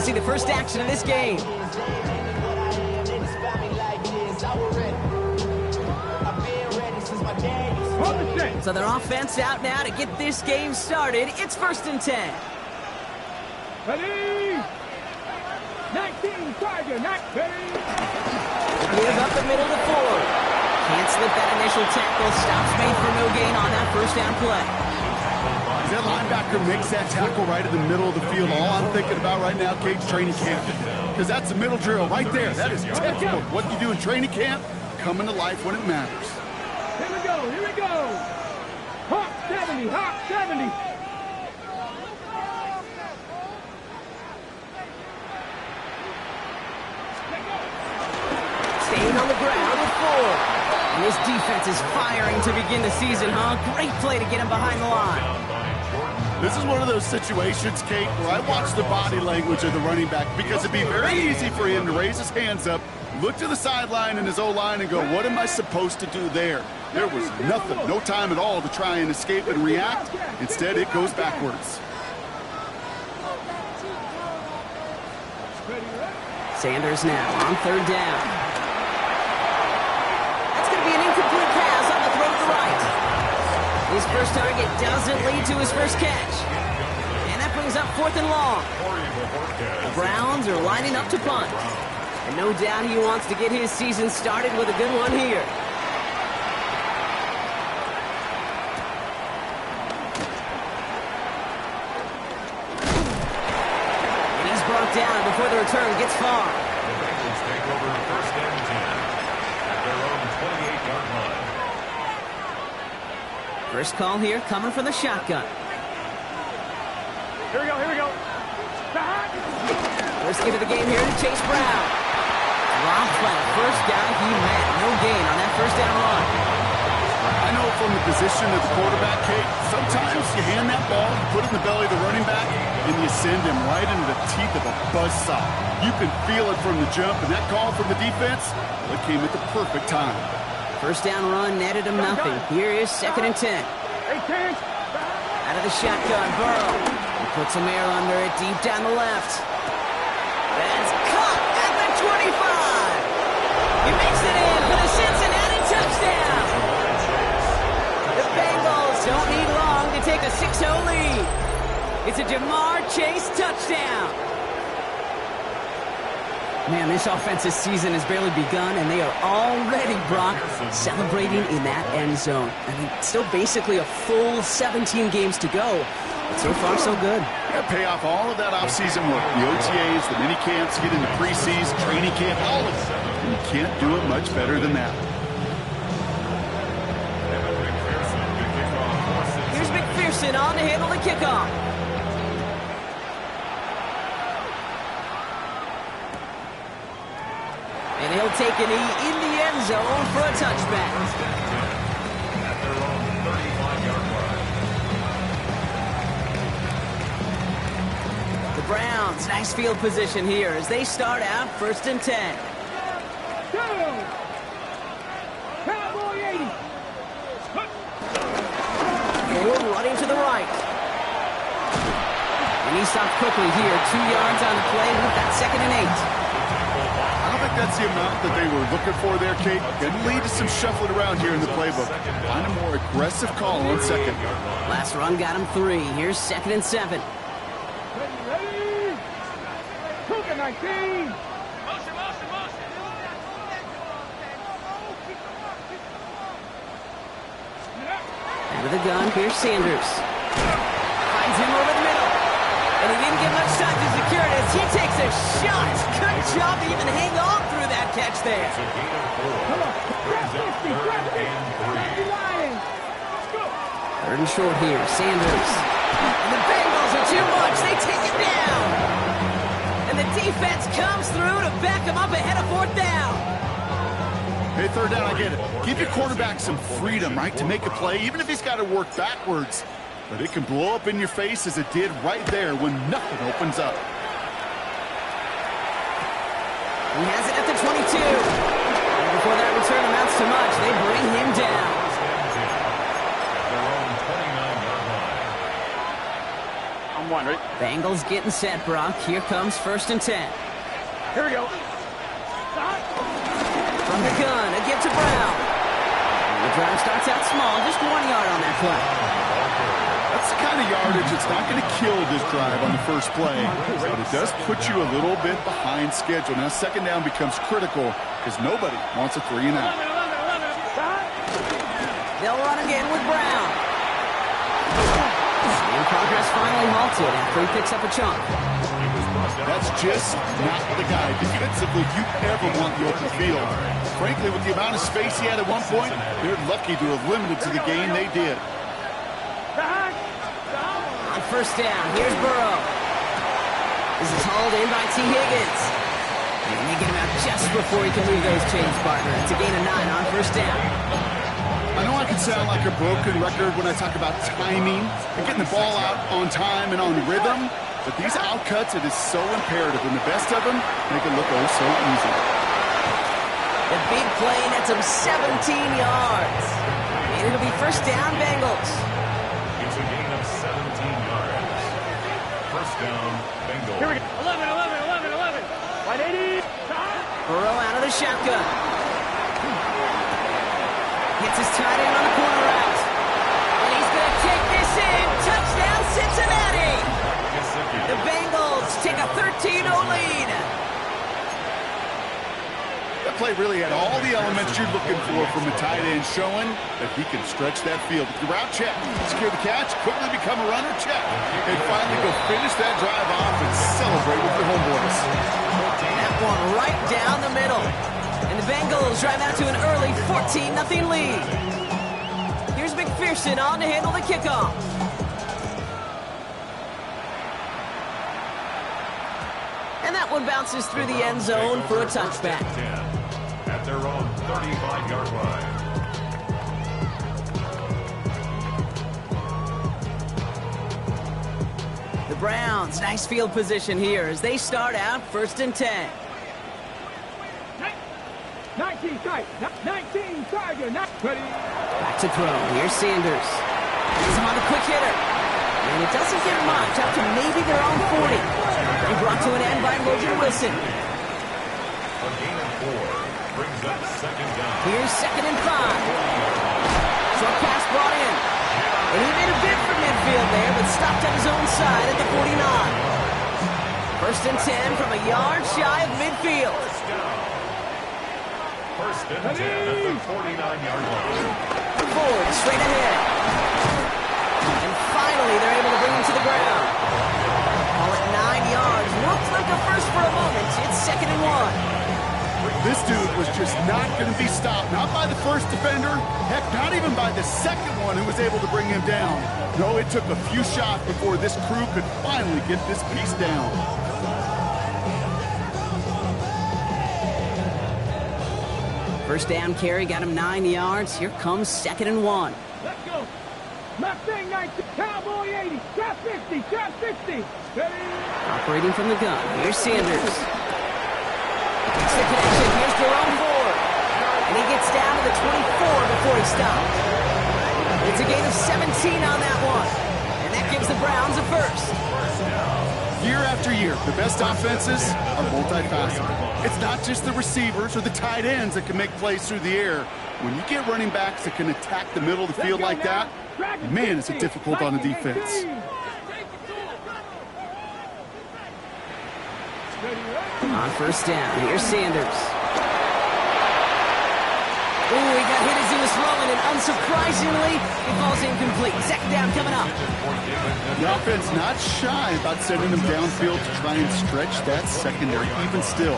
see the first action of this game. So their offense out now to get this game started. It's 1st and 10. Ready? 19, Tiger, 19. Give up the middle to Ford. Can't slip that initial tackle. Stops made for no gain on that first down play. That linebacker makes that tackle right in the middle of the field. All I'm thinking about right now, Cage, training camp. Because that's a middle drill right there. That is textbook. What you do in training camp, coming to life when it matters. Here we go, here we go. Hawk 70, Hawk 70. Staying on the ground with Ford. And this defense is firing to begin the season, huh? Great play to get him behind the line. This is one of those situations, Kate, where I watch the body language of the running back because it'd be very easy for him to raise his hands up, look to the sideline in his O-line and go, what am I supposed to do there? There was nothing, no time at all to try and escape and react. Instead, it goes backwards. Sanders now on 3rd down. That's going to be an incomplete pass on the throw to the right. His first target doesn't lead to his first catch. And that brings up 4th and long. The Browns are lining up to punt. And no doubt he wants to get his season started with a good one here. And he's brought down before the return gets far. The Bengals take over 1st and 10 at their own 28-yard line. First call here coming from the shotgun. Here we go, here we go. First give of the game here to Chase Brown. Dropped by the first guy he met. No gain on that first down run. I know from the position of the quarterback, Kate, sometimes you hand that ball, you put it in the belly of the running back, and you send him right into the teeth of a buzzsaw. You can feel it from the jump, and that call from the defense, it came at the perfect time. First down run netted him nothing. Here is 2nd and 10. Out of the shotgun, Burrow. He puts some air under it, deep down the left. That's caught at the 25. He makes it in for the Cincinnati touchdown. The Bengals don't need long to take a 6-0 lead. It's a Jamar Chase touchdown. Man, this offensive season has barely begun, and they are already, Brock, celebrating in that end zone. I mean, still basically a full 17 games to go. But so far, so good. Yeah, pay off all of that offseason work. The OTAs, the mini camps, get into preseason, training camp, all of it. And you can't do it much better than that. Here's McPherson on to handle the kickoff. And he'll take a knee in the end zone for a touchback. At their own 35-yard line. The Browns, nice field position here as they start out 1st and 10. Cowboy 80. Ford running to the right. And he stopped quickly here. 2 yards on the play with that 2nd and 8. I don't think that's the amount that they were looking for there, Kate. Can lead to some shuffling around here in the playbook. Find a more aggressive call on 2nd. Last run got him 3. Here's 2nd and 7. Ready? Cougar 19. Out of the gun, here's Sanders. Finds him over the middle. And he didn't get much time to secure it as he takes a shot. Good job to even hang on through that catch there. It's a gain of 4. Come on. Brings up 3rd and 3. 3rd and short here, Sanders. And the Bengals are too much. They take it down. And the defense comes through to back him up ahead of 4th down. Hey, 3rd down, I get it. Give your quarterback some freedom, right, to make a play, even if he's got to work backwards. But it can blow up in your face as it did right there when nothing opens up. He has it at the 22. And before that return amounts to much, they bring him down. At their own 29-yard line. on one, right? Bengals getting set, Brock. Here comes 1st and 10. Here we go. From the gun, a give to Brown. The drive starts out small, just 1 yard on that play. That's the kind of yardage that's not going to kill this drive on the first play, but it does put you a little bit behind schedule. Now, 2nd down becomes critical because nobody wants a 3 and out. They'll run again with Brown. And progress finally halted after he picks up a chunk. That's just not the guy defensively you ever want the open field. Frankly, with the amount of space he had at one point, they're lucky to have limited to the game they did. On 1st down, here's Burrow. This is hauled in by T. Higgins. And they get him out just before he can move those chains, partner. It's a gain of 9 on 1st down. I know I can sound like a broken record when I talk about timing and getting the ball out on time and on rhythm, but these outcuts, it is so imperative, and the best of them make it look oh so easy. The big play nets him 17 yards. And it'll be 1st down, Bengals. It's a gain of 17 yards. 1st down, Bengals. Here we go. 11, 11, 11, 11. 180. Burrow out of the shotgun. Gets his tight end on the corner route. And he's going to take this in. Touchdown, Cincinnati. The Bengals take a 13-0 lead. That play really had all the elements you're looking for from a tight end, showing that he can stretch that field. With the route check, secure the catch, quickly become a runner, check. And finally go finish that drive off and celebrate with your homeboys. That one right down the middle. And the Bengals drive out to an early 14-0 lead. Here's McPherson on to handle the kickoff. And that one bounces through the end zone for a touchback. At their own 35-yard line. The Browns, nice field position here as they start out 1st and 10. 19 tight. 19 tiger. Ready. Back to throw. Here's Sanders. He's him on the quick hitter. And it doesn't get much, up to maybe their own 40. And brought to an end by Logan Wilson. A gain of 4 brings up 2nd down. Here's 2nd and 5. Short pass brought in. And he made a bid for midfield there, but stopped on his own side at the 49. 1st and 10 from a yard shy of midfield. 1st and 10 at the 49-yard line. Ford straight ahead. And finally, they're able to bring him to the ground. All at 9 yards. Looked like a first for a moment. It's 2nd and 1. This dude was just not going to be stopped. Not by the first defender. Heck, not even by the second one who was able to bring him down. No, it took a few shots before this crew could finally get this piece down. First down carry got him 9 yards. Here comes 2nd and 1. Let's go. Mustang 19. Cowboy 80. Trap 50. Trap 60. Ready. Operating from the gun. Here's Sanders. It's the connection. Here's Jerome Ford. And he gets down to the 24 before he stops. It's a gain of 17 on that one. And that gives the Browns a first. Year after year, the best offenses are multifaceted. It's not just the receivers or the tight ends that can make plays through the air. When you get running backs that can attack the middle of the field like that, man, is it difficult on the defense. On first down, here's Sanders. Ooh, he got hit as he was throwing, and unsurprisingly, it falls incomplete. 2nd down coming up. The offense not shy about sending them downfield to try and stretch that secondary. Even still,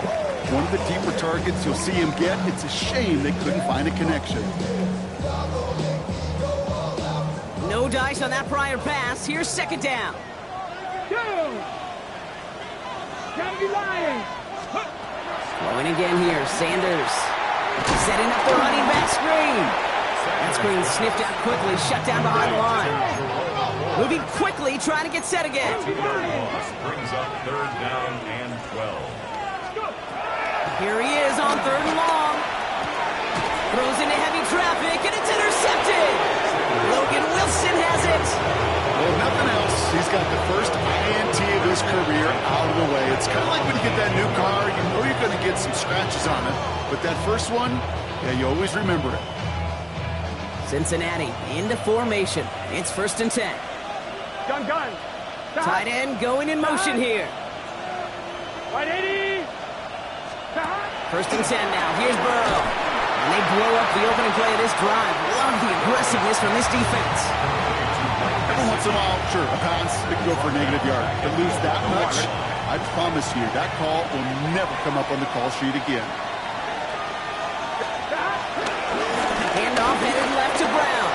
one of the deeper targets you'll see him get. It's a shame they couldn't find a connection. No dice on that prior pass. Here's 2nd down. Go. Gotta be lying. Throwing again here, Sanders. Setting up the running back screen. That screen sniffed out quickly, shut down behind the line. Moving quickly, trying to get set again. Loss brings up 3rd down and 12. Here he is on 3rd and long. Throws into heavy traffic, and it's intercepted. Logan Wilson has it. Well, if nothing else, he's got the first INT of his career out of the way. It's kind of like when you get that new car, you know you're going to get some scratches on it. But that first one, yeah, you always remember it. Cincinnati into formation. It's 1st and 10. Gun. Tight end going in motion here. 180. 1st and 10 now. Here's Burrow. And they blow up the opening play of this drive. Love the aggressiveness from this defense. Every once in a while, sure, a pass, it can go for a negative yard. But lose that much, I promise you, that call will never come up on the call sheet again. Handoff headed left to Brown.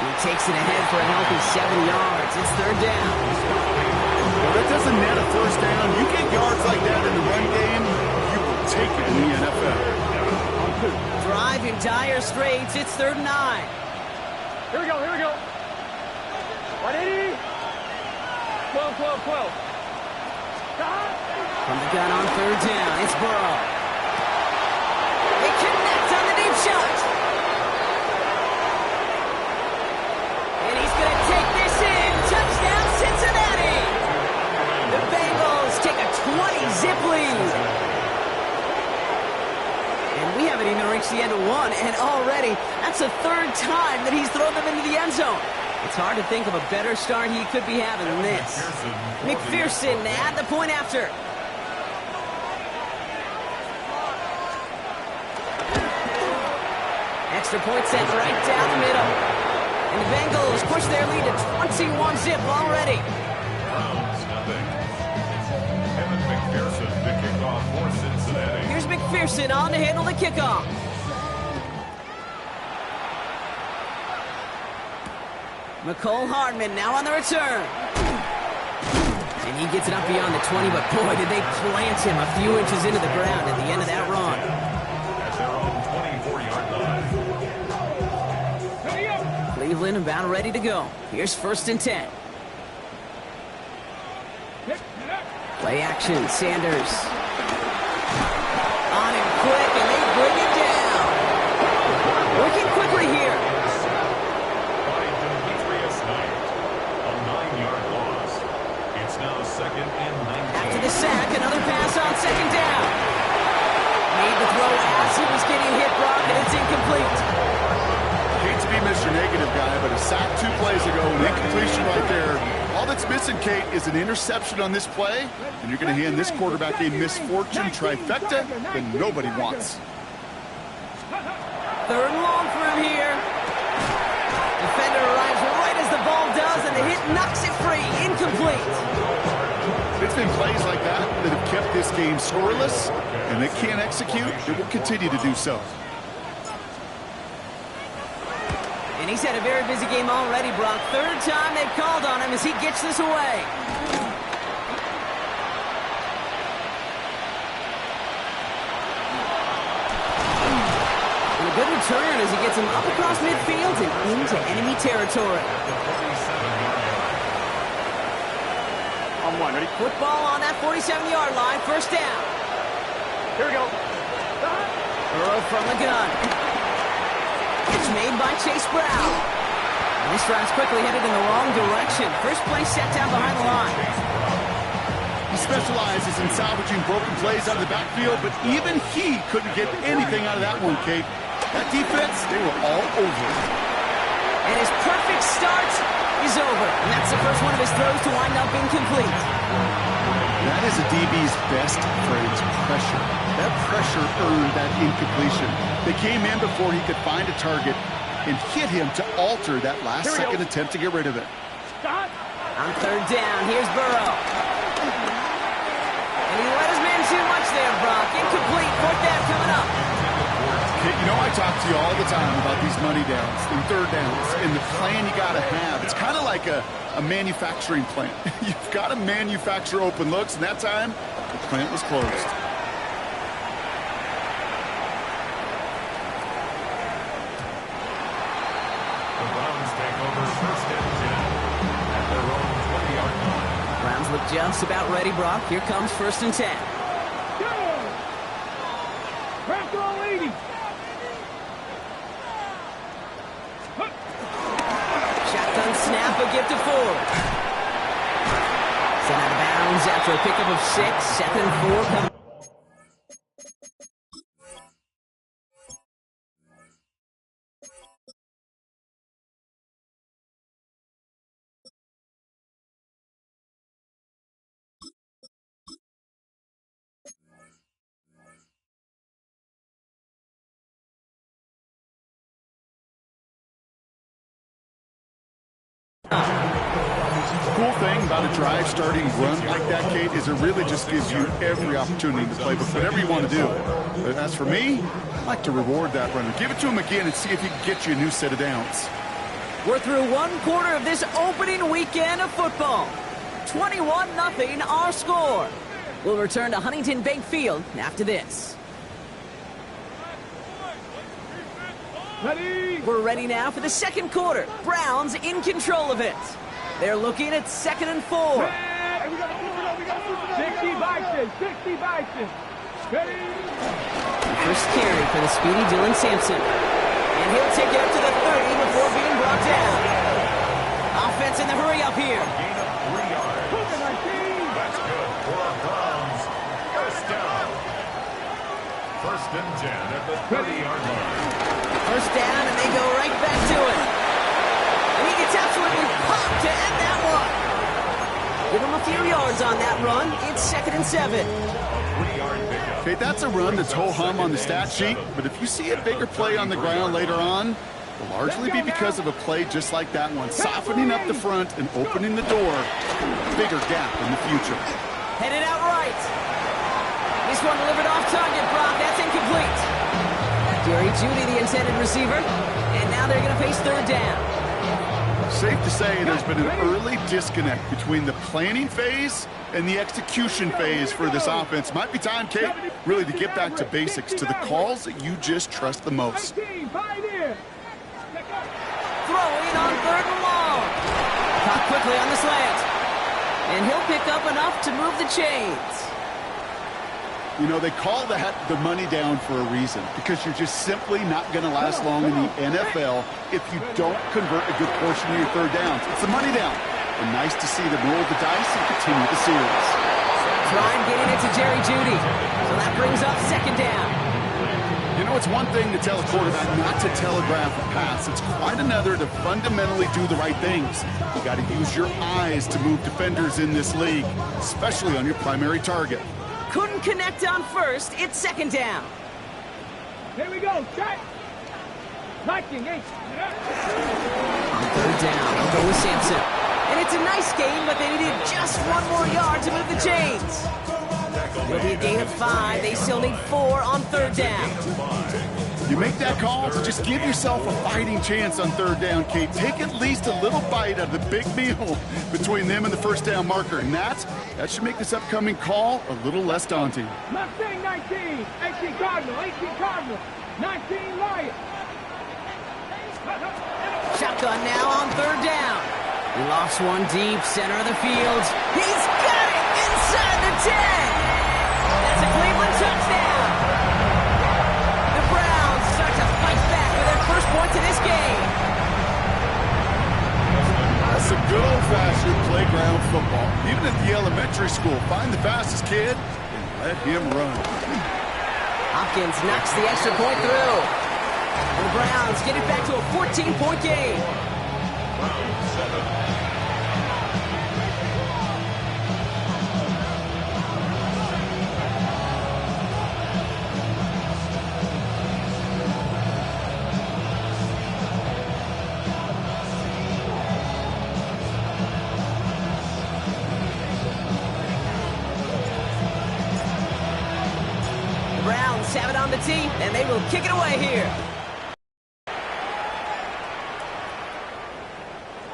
He takes it ahead for a healthy 7 yards. It's 3rd down. Well, that doesn't net a first down. You get yards like that in the run game, you will take it in the NFL. Drive in dire straits. It's 3rd and 9. Here we go. 180. 12. From the gun on 3rd down, it's Burrow. They connect on the deep shot. And he's going to take this in. Touchdown, Cincinnati. The Bengals take a 20-zip lead. And we haven't even reached the end of one, and already that's the 3rd time that he's thrown them into the end zone. It's hard to think of a better start he could be having than this. McPherson at the point after. Extra point sent right down the middle. And the Bengals push their lead to 21-zip already. Browns, nothing. Kevin McPherson, the kickoff for Cincinnati. Here's McPherson on to handle the kickoff. McCole Hardman now on the return. And he gets it up beyond the 20, but boy, did they plant him a few inches into the ground at the end of that run. At their own 24-yard line. Cleveland about ready to go. Here's 1st and 10. Play action, Sanders. On him quick, and they bring him down. Working quickly here. A 9-yard loss. It's now 2nd and 19. After the sack, another pass on 2nd down. Made the throw as he was getting hit, Brock, and it's incomplete. Hate to be Mr. Negative guy, but a sack 2 plays ago, an incompletion right there. All that's missing, Kate, is an interception on this play, and you're going to hand this quarterback a misfortune trifecta that nobody wants. 3rd and long for him here. Defender arrives right as the ball does, and the hit knocks it free. Incomplete. It's been plays like that that have kept this game scoreless, and they can't execute. It will continue to do so. And he's had a very busy game already, Brock. 3rd time they've called on him as he gets this away. And a good return as he gets him up across midfield and into enemy territory. On 1, ready? Football on that 47-yard line. 1st down. Here we go. Burrow from the gun. It's made by Chase Brown. And this drive's quickly headed in the wrong direction. First play set down behind the line. He specializes in salvaging broken plays out of the backfield, but even he couldn't get anything out of that one, Kate. That defense, they were all over it. And his perfect start is over. And that's the first one of his throws to wind up incomplete. That is a DB's best phrase, pressure. That pressure earned that incompletion. They came in before he could find a target and hit him to alter that last-second attempt to get rid of it. On 3rd down, here's Burrow. And he let his man too much there, Brock. Incomplete. 4th down coming up. Kate, you know I talk to you all the time about these money downs and 3rd downs and the plan you got to have. It's kind of like a manufacturing plant. You've got to manufacture open looks, and that time, the plant was closed. The Browns take over 1st and 10 at their own 20-yard line. Browns look just about ready, Brock. Here comes 1st and 10. Crack all 80. Shotgun snap, but give to Ford. Sent out of bounds after a pickup of 6. 2nd and 4 coming. The cool thing about a drive starting run like that, Kate, is it really just gives you every opportunity to play with whatever you want to do. But as for me, I like to reward that runner. Give it to him again and see if he can get you a new set of downs. We're through 1 quarter of this opening weekend of football. 21-0 our score. We'll return to Huntington Bank Field after this. Ready? We're ready now for the 2nd quarter. Browns in control of it. They're looking at 2nd and 4. 60 Bison, 60 Bison. Ready? First carry for the speedy Dylan Sampson. And he'll take it up to the 30 before being brought down. Offense in the hurry up here. Gain of 3 yards. That's good for our Browns. First down. 1st and 10 at the 30-yard line. First down, and they go right back to it. And he gets absolutely popped to end that one. Give him a few yards on that run. It's 2nd and 7. 3-yard pickup. Okay, that's a run that's ho-hum on the stat sheet, but if you see a bigger play on the ground later on, it'll largely be because of a play just like that one, softening up the front and opening the door, bigger gap in the future. Headed out right. This one delivered off target, Brock. That's incomplete. Jerry Jeudy, the intended receiver, and now they're going to face 3rd down. Safe to say there's been an early disconnect between the planning phase and the execution phase for this offense. Might be time, Kate, really to get back to basics, to the calls that you just trust the most. Throwing on 3rd and long. Caught quickly on the slant. And he'll pick up enough to move the chains. You know, they call that the money down for a reason, because you're just simply not going to last long in the NFL if you don't convert a good portion of your 3rd downs. It's the money down. And nice to see them roll the dice and continue the series. Prime getting it to Jerry Jeudy. So that brings up 2nd down. You know, it's one thing to tell a quarterback not to telegraph a pass. It's quite another to fundamentally do the right things. You got to use your eyes to move defenders in this league, especially on your primary target. Couldn't connect on 1st. It's 2nd down. Here we go. Check. Viking, On 3rd down, they'll go with Sampson. And it's a nice game, but they needed just 1 more yard to move the chains. It'll be a gain of 5. They still need 4 on 3rd down. You make that call, just give yourself a fighting chance on 3rd down, Kate. Take at least a little bite out of the big meal between them and the 1st down marker. And that should make this upcoming call a little less daunting. Mustang 19, 18 Cardinal, 18 Cardinal, 19 Lion. Shotgun now on 3rd down. He lost one deep, center of the field. He's got it inside the 10. That's a Cleveland touchdown. The Browns start to fight back with their first points in this game. That's a good old-fashioned playground football. Even at the elementary school, find the fastest kid and let him run. Hopkins knocks the extra point through. And the Browns get it back to a 14-point game. Browns 7. Have it on the tee, and they will kick it away here.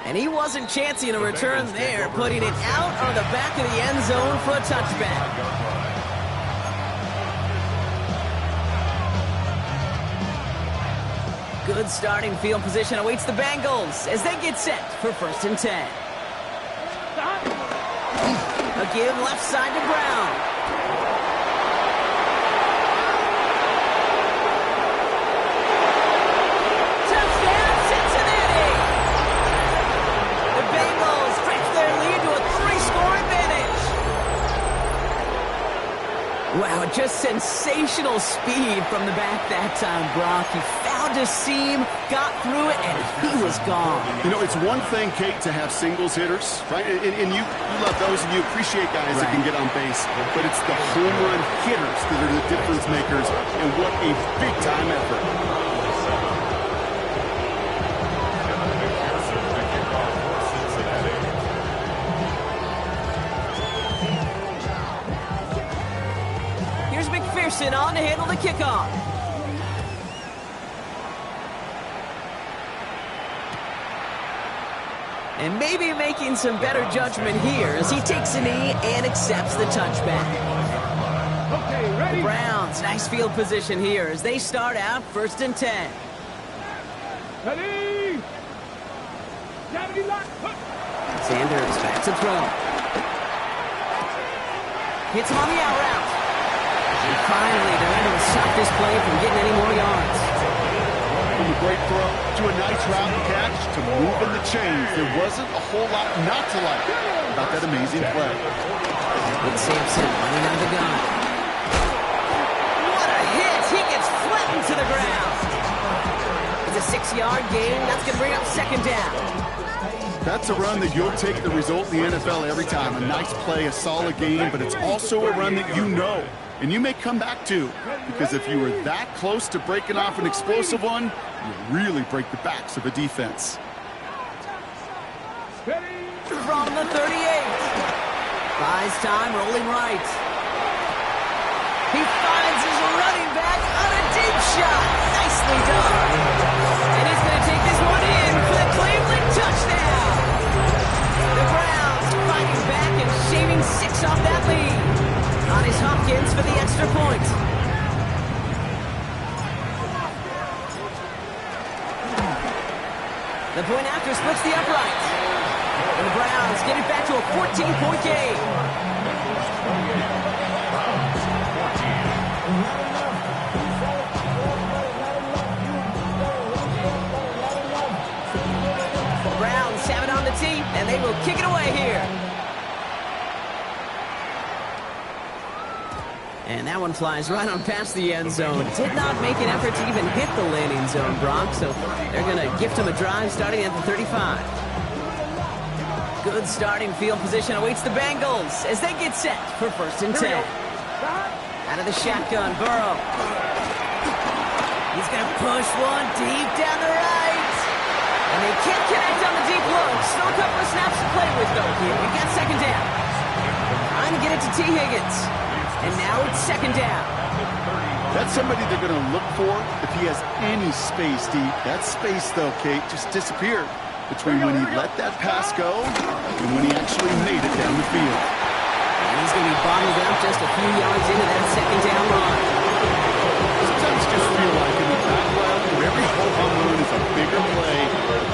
And he wasn't chancing a return there, putting it out on the back of the end zone for a touchback. Good starting field position awaits the Bengals as they get set for 1st and 10. A give left side to Brown. Wow, just sensational speed from the back that time, Brock. He found a seam, got through it, and he was gone. You know, it's one thing, Kate, to have singles hitters, right? And you love those, and you appreciate guys that can get on base. But it's the home run hitters that are the difference makers, and what a big-time effort. On to handle the kickoff. And maybe making some better judgment here as he takes a knee and accepts the touchback. Okay, ready? The Browns, nice field position here as they start out 1st and 10. Ready? Sanders back to throw. Hits him on the out route. And finally, they're able to stop this play from getting any more yards. From a great throw to a nice route and catch to moving the chains. There wasn't a whole lot not to like about that amazing play. With Sampson running out of the gun. What a hit! He gets flattened to the ground. It's a 6-yard gain. That's going to bring up 2nd down. That's a run that you'll take the result in the NFL every time. A nice play, a solid game, but it's also a run that you know and you may come back to, because if you were that close to breaking off an explosive one, you really break the backs of a defense. From the 38. Buys time, rolling right. He finds his running back on a deep shot. Nicely done. And he's going to take this one in for the Cleveland touchdown. The Browns fighting back and shaving 6 off that lead. On his Hopkins for the extra point. The point after splits the upright. And the Browns get it back to a 14-point game. The Browns have it on the tee, and they will kick it away here. And that one flies right on past the end zone. Did not make an effort to even hit the landing zone, Brock, so they're going to gift him a drive starting at the 35. Good starting field position awaits the Bengals as they get set for 1st and 10. Out of the shotgun, Burrow. He's going to push one deep down the right. And they can't connect on the deep look. Still a couple of snaps to play with, though, here. We got 2nd down. Trying to get it to T. Higgins. And now it's 2nd down. That's somebody they're going to look for if he has any space deep. That space, though, Kate, just disappeared between when he let that pass go and when he actually made it down the field. And he's going to be bottled up just a few yards into that 2nd down line. Sometimes just feel like in the background, where every home run is a bigger play,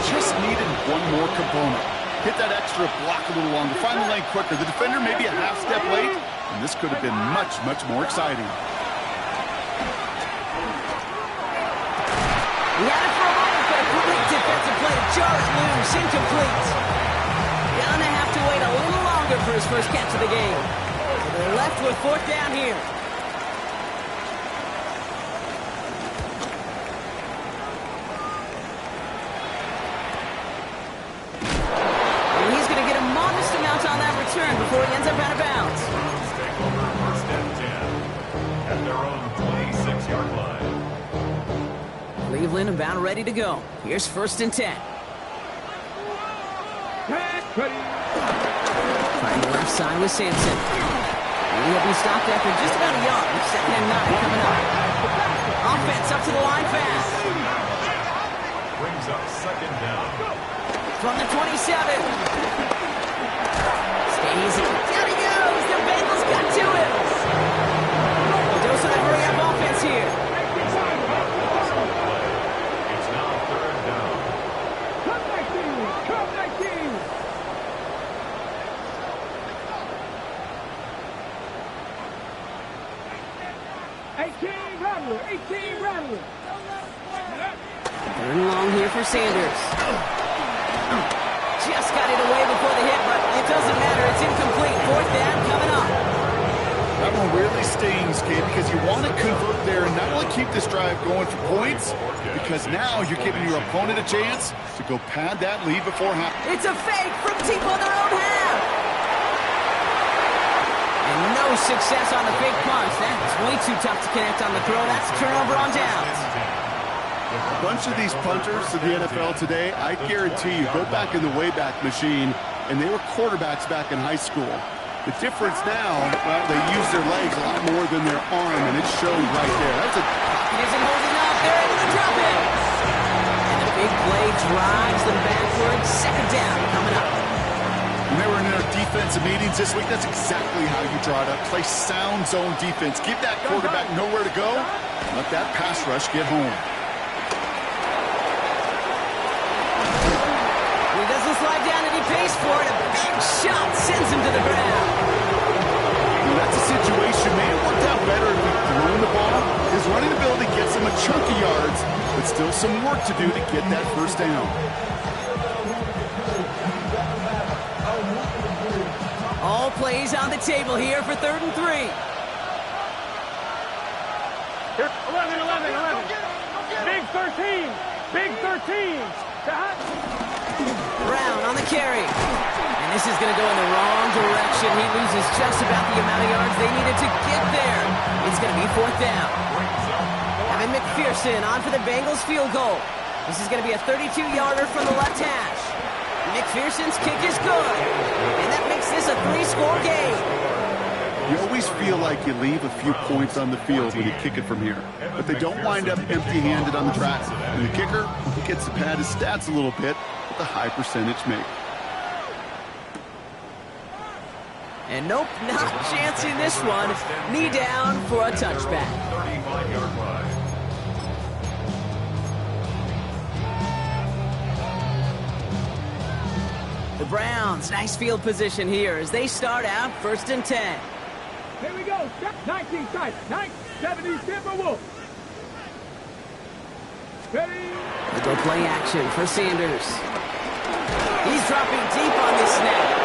just needed one more component. Hit that extra block a little longer, find the lane quicker. The defender may be a half step late, and this could have been much, much more exciting. He had it for a moment, but a quick defensive play to jar it loose, incomplete. Gonna have to wait a little longer for his first catch of the game. So they're left with 4th down here. And he's going to get a modest amount on that return before he ends up out of bounds. Take over 1st and 10 at their own 26-yard line. Cleveland about ready to go. Here's 1st and 10. Trying the left side with Sampson. And he'll be stopped after just about a yard. 2nd and 9 coming up. Offense up to the line fast. Brings up 2nd down. From the 27. Stays. Down he goes. The Bengals got to him. A dose of that hurry up offense here. It's now 3rd down. Come back, team! Come back, team! Rattler! 3rd and long here for Sanders. Just got it away before the hit, but it doesn't matter. It's incomplete. 4th down coming up. That one really stings, Kate, because you want to convert there and not only keep this drive going for points, because now you're giving your opponent a chance to go pad that lead before half. It's a fake from deep on their own half. And no success on the fake punch. That's way too tough to connect on the throw. That's a turnover on downs. A bunch of these punters in the NFL today, I guarantee you, go back in the Wayback Machine, and they were quarterbacks back in high school. The difference now, well, they use their legs a lot more than their arm, and it shows right there. That's a... It isn't holding up. They're able to drop it. And the big play drives them backwards. Second down coming up. When they were in their defensive meetings this week, that's exactly how you draw it up. Play sound zone defense. Give that quarterback nowhere to go. Let that pass rush get home. He doesn't slide down and he pays for it. A big shot sends him to the ground. Well, that's a situation. May have worked out better if he'd thrown the ball. His running ability gets him a chunk of yards, but still some work to do to get that first down. All plays on the table here for 3rd and 3. 11. Big 13. Big 13. Brown on the carry. And this is going to go in the wrong direction. He loses just about the amount of yards they needed to get there. It's going to be 4th down. Having McPherson on for the Bengals field goal. This is going to be a 32-yarder from the left hash. McPherson's kick is good. And that makes this a 3-score game. You always feel like you leave a few points on the field when you kick it from here, but they don't wind up empty-handed on the track. And the kicker, he gets to pad his stats a little bit with a high percentage make. And nope, not chancing this one. Knee down for a touchback. 35-yard line. The Browns, nice field position here as they start out 1st and 10. Here we go. 19 tight. 70 Timberwolves. Ready. The go play action for Sanders. He's dropping deep on this snap.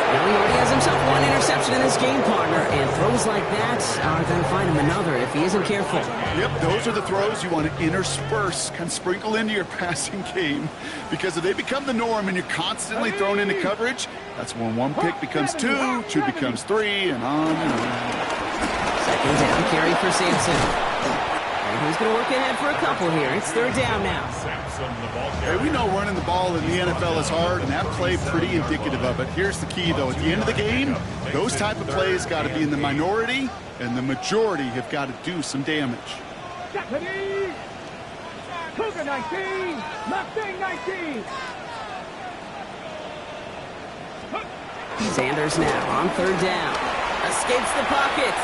Now he already has himself one interception in his game, partner, and throws like that are going to find him another if he isn't careful. Yep, those are the throws you want to intersperse, kind of sprinkle into your passing game, because if they become the norm and you're constantly thrown into coverage, that's when 1 pick becomes 2, 2 becomes 3, and on and on. 2nd down carry for Sampson. And he's going to work ahead for a couple here. It's 3rd down now. Hey, we know running the ball in the NFL is hard, and that play pretty indicative of it. Here's the key, though. At the end of the game, those type of plays got to be in the minority, and the majority have got to do some damage. Japanese. Cougar 19. Mustang 19. Sanders now on 3rd down. Escapes the pocket.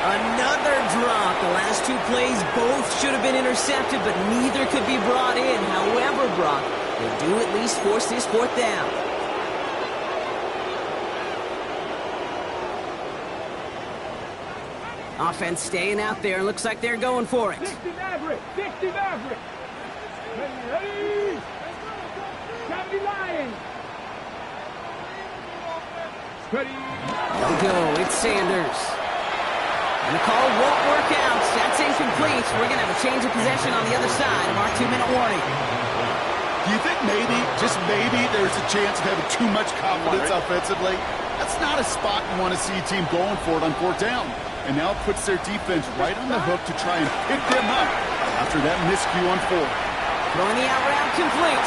Another drop. The last 2 plays both should have been intercepted, but neither could be brought in. However, Brock, they do at least force this 4th down. Offense staying out there. Looks like they're going for it. 60 Maverick. 60 Maverick. Ready. 70 Lions. Ready. They'll go. It's Sanders. And the call won't work out. That's incomplete. We're going to have a change of possession on the other side of our 2-minute warning. Do you think maybe, just maybe, there's a chance of having too much confidence offensively? That's not a spot you want to see a team going for it on 4th down. And now it puts their defense right on the hook to try and pick them up after that miscue on 4th. Throwing the out route complete.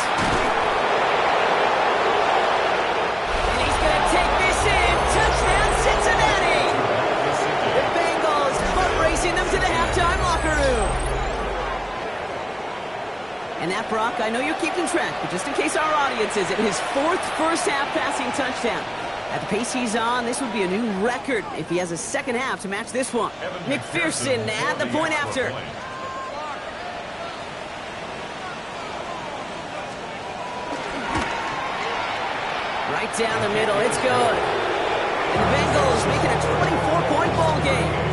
And he's going to take this in. Touchdown, Cincinnati. The Bengals foot racing them to the halftime locker room. And that, Brock, I know you're keeping track, but just in case our audience isn't, his 4th first-half passing touchdown. At the pace he's on, this would be a new record if he has a second half to match this one. McPherson at the point after. Right down the middle, it's good. And the Bengals making a 24-point ball game.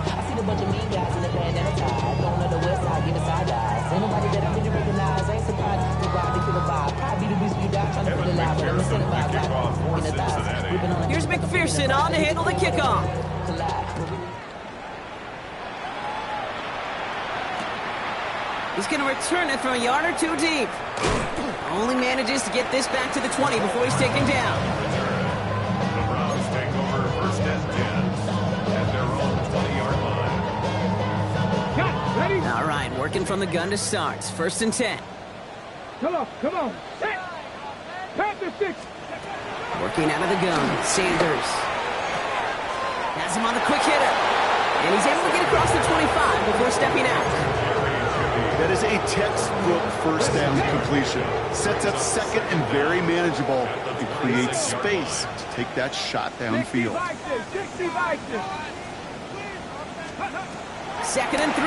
I see the bunch of mean guys in the band and a tie. Don't know the west side, give a side eyes. Ain't nobody that I really recognize. Ain't McPherson on to handle the kickoff. He's going to return it from a yard or two deep. Only manages to get this back to the 20 before he's taken down. The Browns take over 1st and 10 at their own 20-yard line. Cut, ready? All right, working from the gun to start. 1st and 10. Come on. Set. Pass the 6. Working out of the gun. Sanders. Has him on the quick hitter. And he's able to get across the 25 before stepping out. That is a textbook first down completion. Sets up second and very manageable and creates space to take that shot downfield. 60 Vikings. 2nd and 3.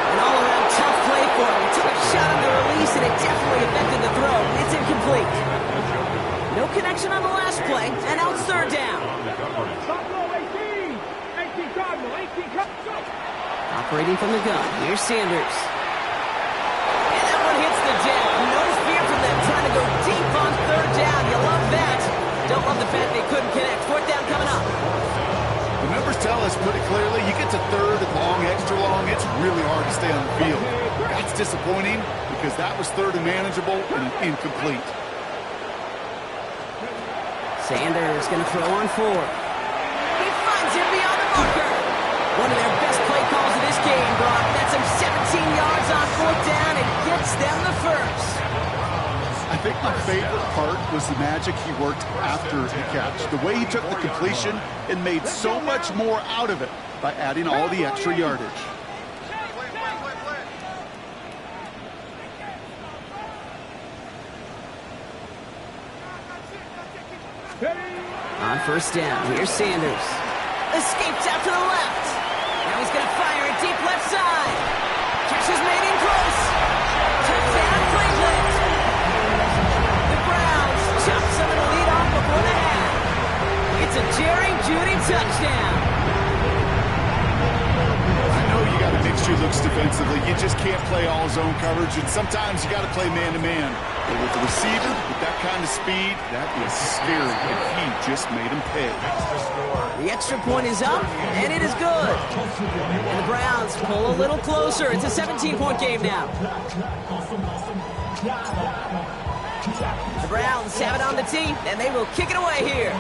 An all-around tough play for him. He took a shot on the release, and it definitely affected the throw. It's incomplete. No connection on the last play, and now it's 3rd down. Buffalo 18. 18 Cardinal. 18 Cardinal. Operating from the gun. Here's Sanders. And that one hits the deck. No fear from them trying to go deep on 3rd down. You love that. Don't love the fact they couldn't connect. 4th down coming up. The numbers tell us pretty clearly, you get to 3rd and long, extra long, it's really hard to stay on the field. That's disappointing because that was 3rd and manageable and incomplete. Sanders going to throw on 4. He finds him beyond the marker. One of their best play calls of this game, Brock. That's him 17 yards on 4th down and gets them the first. I think my favorite part was the magic he worked after the catch. The way he took the completion and made so much more out of it by adding all the extra yardage. On 1st down, here's Sanders. Escapes out to the left. Now he's going to fire it deep left side. Catch is made in close. Touchdown, Cleveland. The Browns chop some of the lead off before the half. It's a Jerry Jeudy touchdown. I know you got to mix your looks defensively. You just can't play all zone coverage, and sometimes you got to play man-to-man. But with the receiver, with that kind of speed, that is scary, and he just made him pay. The extra point is up, and it is good. And the Browns pull a little closer. It's a 17-point game now. The Browns have it on the tee, and they will kick it away here.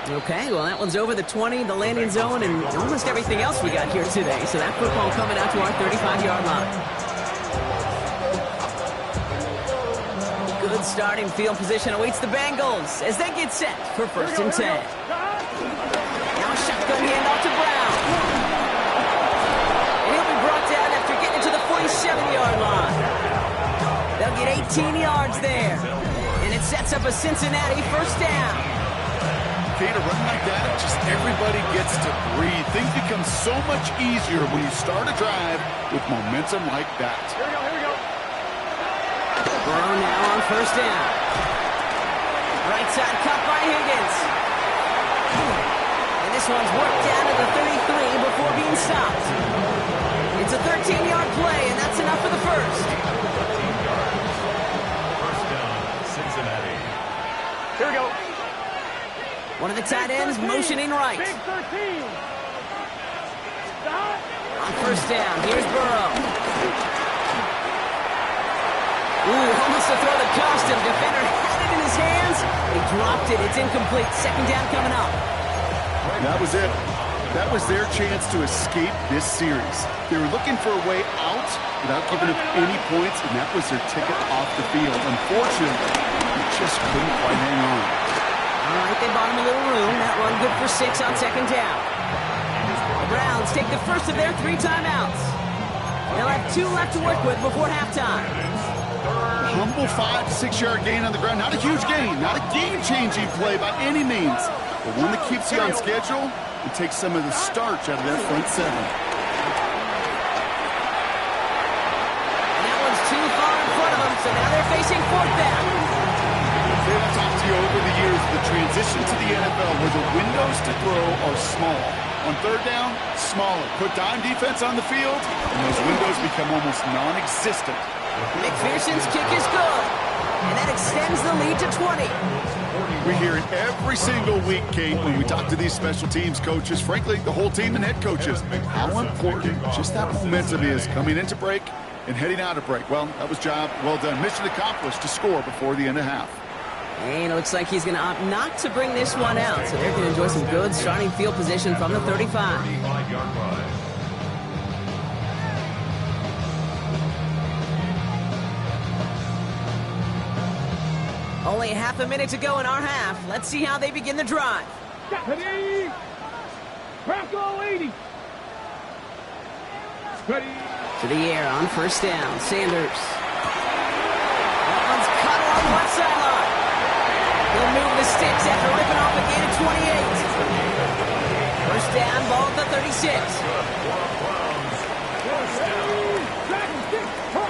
Okay, well, that one's over the 20, the landing zone, and almost everything else we got here today. So that football coming out to our 35-yard line. Good starting field position awaits the Bengals as they get set for 1st and 10. Now a shotgun handoff to Brown. And he'll be brought down after getting to the 47-yard line. They'll get 18 yards there. And it sets up a Cincinnati 1st down. Okay, to run like that, just everybody gets to breathe. Things become so much easier when you start a drive with momentum like that. Here we go. Burrow now on 1st down. Right side cut by Higgins. And this one's worked down to the 33 before being stopped. It's a 13-yard play, and that's enough for the first. 1st down, Cincinnati. Here we go. One of the tight ends motioning right. Big 13. Stop. On 1st down, here's Burrow. Ooh, almost to throw the costume. Defender had it in his hands. He dropped it. It's incomplete. 2nd down coming up. That was it. That was their chance to escape this series. They were looking for a way out without giving up any points, and that was their ticket off the field. Unfortunately, they just couldn't quite hang on. All right, they bought him a little room. That run good for 6 on 2nd down. The Browns take the first of their 3 timeouts. They'll have 2 left to work with before halftime. Humble 5 to 6 yard gain on the ground. Not a huge gain, not a game-changing play by any means, but one that keeps you on schedule and takes some of the starch out of their front 7. And that one's too far in front of them, so now they're facing 4th down. I've talked to you over the years, the transition to the NFL where the windows to throw are small. On 3rd down, smaller. Put dime defense on the field, and those windows become almost non-existent. McPherson's kick is good. And that extends the lead to 20. We hear it every single week, Kate, when we talk to these special teams coaches, frankly, the whole team and head coaches, how important just that momentum is coming into break and heading out of break. Well, that was job well done. Mission accomplished to score before the end of half. And it looks like he's going to opt not to bring this one out, so they're going to enjoy some good starting field position from the 35. 35-yard line. Only half a minute to go in our half. Let's see how they begin the drive. Ready. Bronco 80. Ready. To the air on first down. Sanders. That one's cut along one sideline. He'll move the sticks after ripping off a gain of 28. First down, ball at the 36.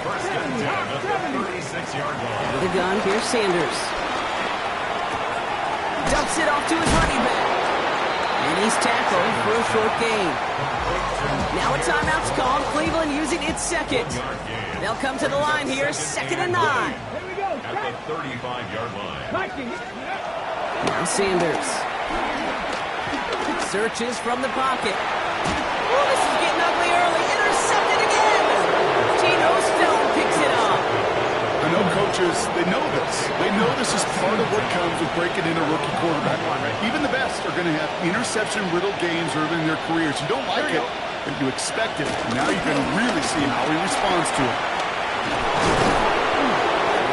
First and 10 at the 36-yard line. With a gun, here's Sanders. Dumps it off to his running back. And he's tackled for a short gain. Now a timeout's called. Cleveland using its second. They'll come to the line here, 2nd and 9. Here we go. At the 35-yard line. Now Sanders. Searches from the pocket. Oh, this is getting ugly early. Intercepted again. Tino Stone picks it up. I know coaches, they know this. They know this is part of what comes with breaking in a rookie quarterback. Even the best are going to have interception-riddled games early in their careers. You don't like it, but you expect it. Now you're going to really see how he responds to it.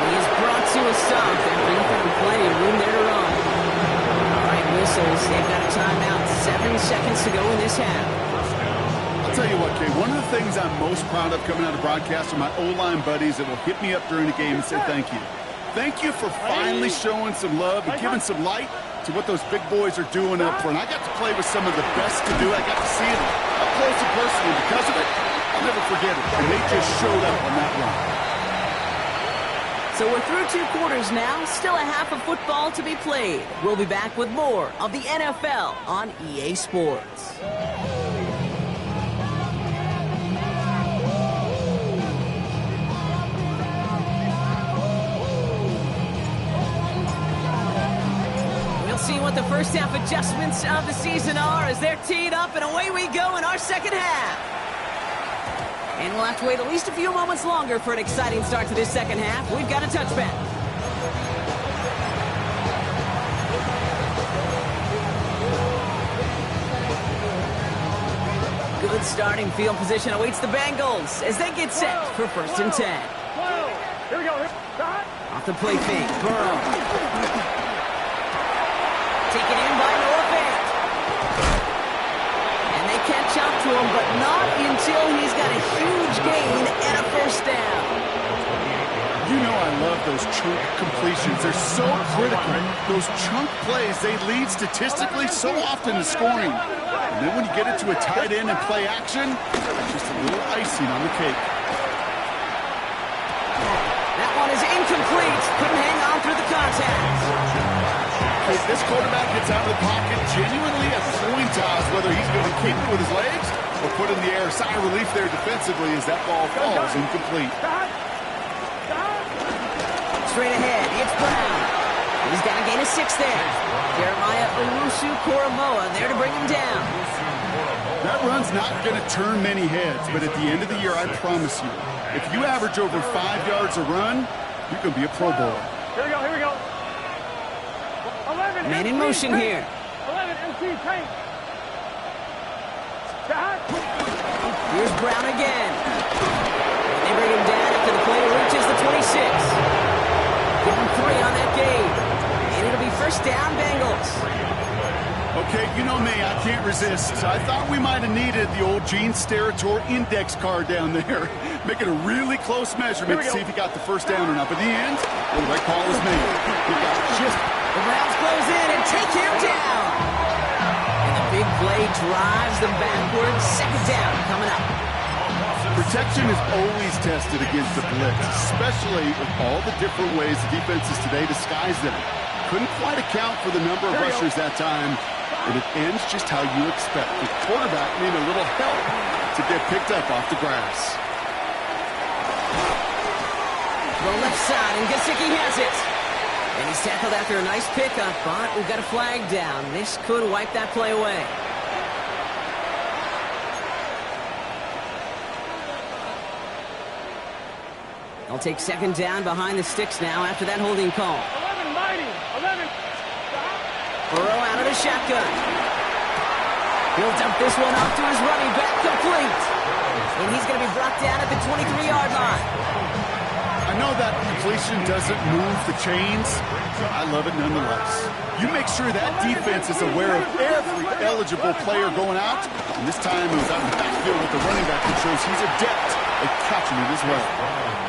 He is brought to a stop after he found plenty of room there to run. All right, whistles. They've got a timeout. 7 seconds to go in this half. I'll tell you what, Kay, one of the things I'm most proud of coming out of broadcast are my O-line buddies that will hit me up during the game and say thank you. Thank you for finally showing some love and giving some light to what those big boys are doing up front. I got to play with some of the best to do it. I got to see it up close and personal. Because of it, I'll never forget it. And they just showed up on that run. So we're through 2 quarters now. Still a half of football to be played. We'll be back with more of the NFL on EA Sports. See what the first half adjustments of the season are as they're teed up, and away we go in our second half. And we'll have to wait at least a few moments longer for an exciting start to this second half. We've got a touchback. Good starting field position awaits the Bengals as they get set for 1st and 10. Here we go. Off the play fake, Burrow. Taken in by Noah Fant. And they catch up to him, but not until he's got a huge gain and a first down. You know I love those chunk completions. They're so critical. Those chunk plays, they lead statistically so often to scoring. And then when you get it to a tight end and play action, just a little icing on the cake. That one is incomplete. Couldn't hang on through the contact. If this quarterback gets out of the pocket, genuinely a coin toss whether he's going to keep it with his legs or put it in the air. Sigh of relief there defensively as that ball falls incomplete. Straight ahead, it's Brown. He's got a gain of 6 there. Jeremiah Owusu-Koramoah there to bring him down. That run's not going to turn many heads, but at the end of the year, I promise you, if you average over 5 yards a run, you're going to be a Pro Bowler. Here we go. Here we go. 11 Man in motion here. 11 MC Tank. Here's Brown again. They bring him down after the play reaches the 26. Give him 3 on that game. And it'll be first down, Bengals. Okay, you know me, I can't resist. I thought we might have needed the old Gene Steratore index card down there. Making a really close measurement to see if he got the first down or not. But in the end, the right call was made. He got just... The Browns close in and take him down. And the big play drives them backwards. Second down coming up. Protection is always tested against the blitz, especially with all the different ways the defenses today disguise them. Couldn't quite account for the number of rushers that time, but it ends just how you expect. The quarterback needed a little help to get picked up off the grass. the left side, and Gesicki has it. And he's tackled after a nice pickup, but we've got a flag down. This could wipe that play away. They'll take second down behind the sticks now after that holding call. 11 mighty. 11. Burrow out of the shotgun. He'll dump this one off to his running back, complete. And he's going to be brought down at the 23-yard line. I know that completion doesn't move the chains. I love it nonetheless. You make sure that defense is aware of every eligible player going out. And this time it was out in the backfield with the running back that shows he's adept at catching it as well.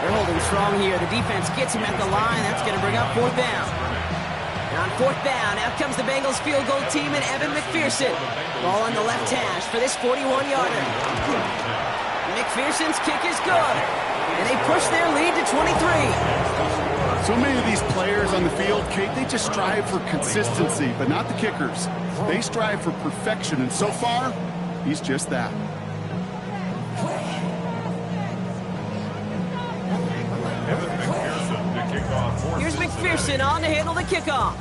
They're holding strong here. The defense gets him at the line. That's going to bring up fourth down. And on fourth down, out comes the Bengals field goal team and Evan McPherson. Ball on the left hash for this 41-yarder. McPherson's kick is good. And they push their lead to 23. So many of these players on the field, Kate, they just strive for consistency, but not the kickers. They strive for perfection, and so far, he's just that. Evan McPherson to kick off for Here's Cincinnati. McPherson on to handle the kickoff.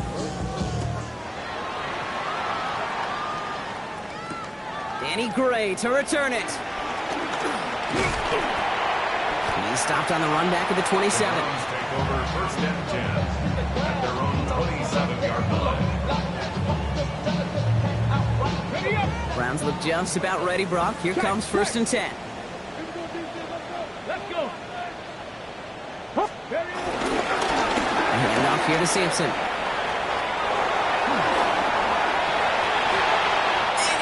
Danny Gray to return it. He's stopped on the run back at the 27. Browns take over first and 10 at their own 27-yard line. Browns look just about ready, Brock. Here comes first and 10. Let's go. Hand off here to Sampson. And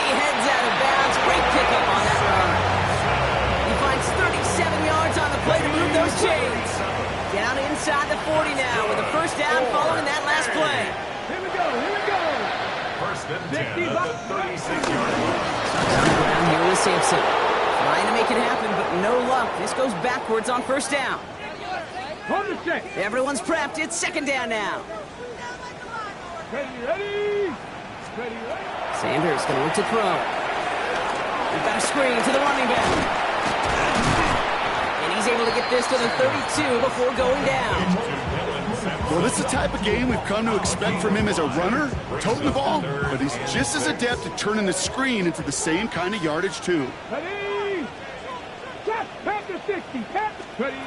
he heads out of bounds. Great pickup on that run. He finds 37 yards on the play to move those chains. Down inside the 40 now with a first down following that last play. Here we go. Here we go. First and 10 at the 36-yard line. On the ground here with Sampson. Trying to make it happen, but no luck. This goes backwards on first down. Hold the check. Everyone's prepped. It's second down now. Ready. Sanders going to look to throw. We've got a screen to the running back. And he's able to get this to the 32 before going down. Well, this is the type of game we've come to expect from him as a runner, toting the ball, but he's just as adept at turning the screen into the same kind of yardage, too. Ready. Set. Pat to 60. Pat. Ready.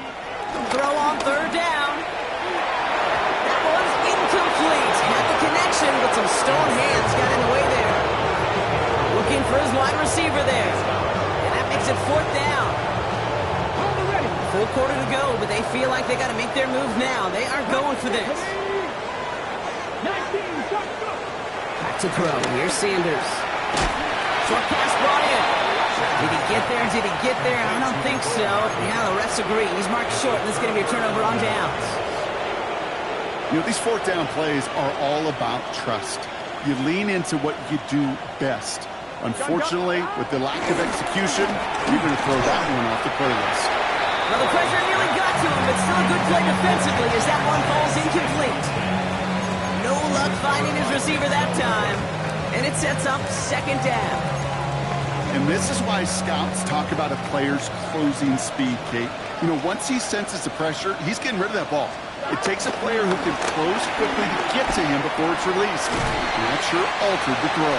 Throw on third down. That one's incomplete. Had the connection, but some stone hands got in the way there. Looking for his wide receiver there. And that makes it fourth down. Hold it ready. Full quarter to go, but they feel like they got to make their move now. They are going for this. 19. Shot. Go. Back to throw. Here's Sanders. Short pass brought in. Did he get there? Did he get there? I don't think so. Yeah, the refs agree. He's marked short, and it's going to be a turnover on downs. You know, these fourth down plays are all about trust. You lean into what you do best. Unfortunately, with the lack of execution, you're going to throw that one off the play list. Well, the pressure nearly got to him, but still a good play defensively as that one falls incomplete. No luck finding his receiver that time, and it sets up second down. And this is why scouts talk about a player's closing speed, Kate. You know, once he senses the pressure, he's getting rid of that ball. It takes a player who can close quickly to get to him before it's released. And that sure altered the throw.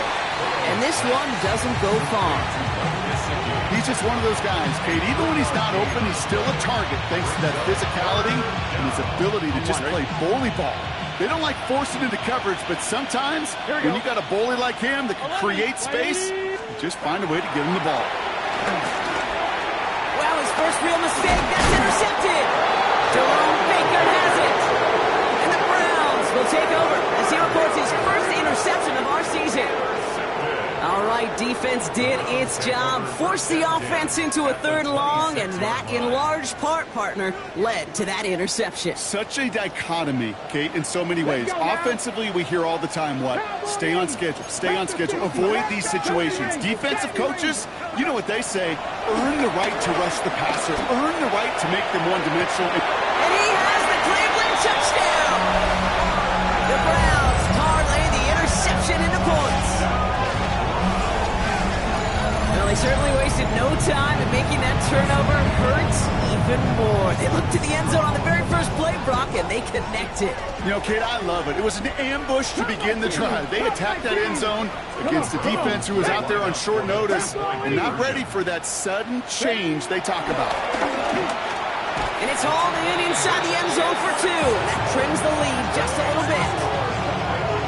And this one doesn't go far. He's just one of those guys, Kate. Even when he's not open, he's still a target thanks to that physicality and his ability to just play bully ball. They don't like forcing into coverage, but sometimes when you got a bully like him that can create space, you just find a way to get him the ball. Wow, his first real mistake. That's intercepted. Jerome Baker has it. And the Browns will take over as he reports his first interception of our season. All right, defense did its job, forced the offense into a third and long, and that, in large part, partner, led to that interception. Such a dichotomy, Kate, in so many ways. Offensively, we hear all the time what? Stay on schedule, avoid these situations. Defensive coaches, you know what they say, earn the right to rush the passer, earn the right to make them one-dimensional. And he has the Cleveland touchdown! The Browns parlay the interception into points. Well, they certainly wasted no time in making that turnover hurt even more. They look to the end zone on the very first play, Brock, and they connected. You know, kid, I love it. It was an ambush to begin the drive. They attacked that end zone against a defense who was out there on short notice and not ready for that sudden change they talk about. And it's hauled in inside the end zone for 2. And that trims the lead just a little bit.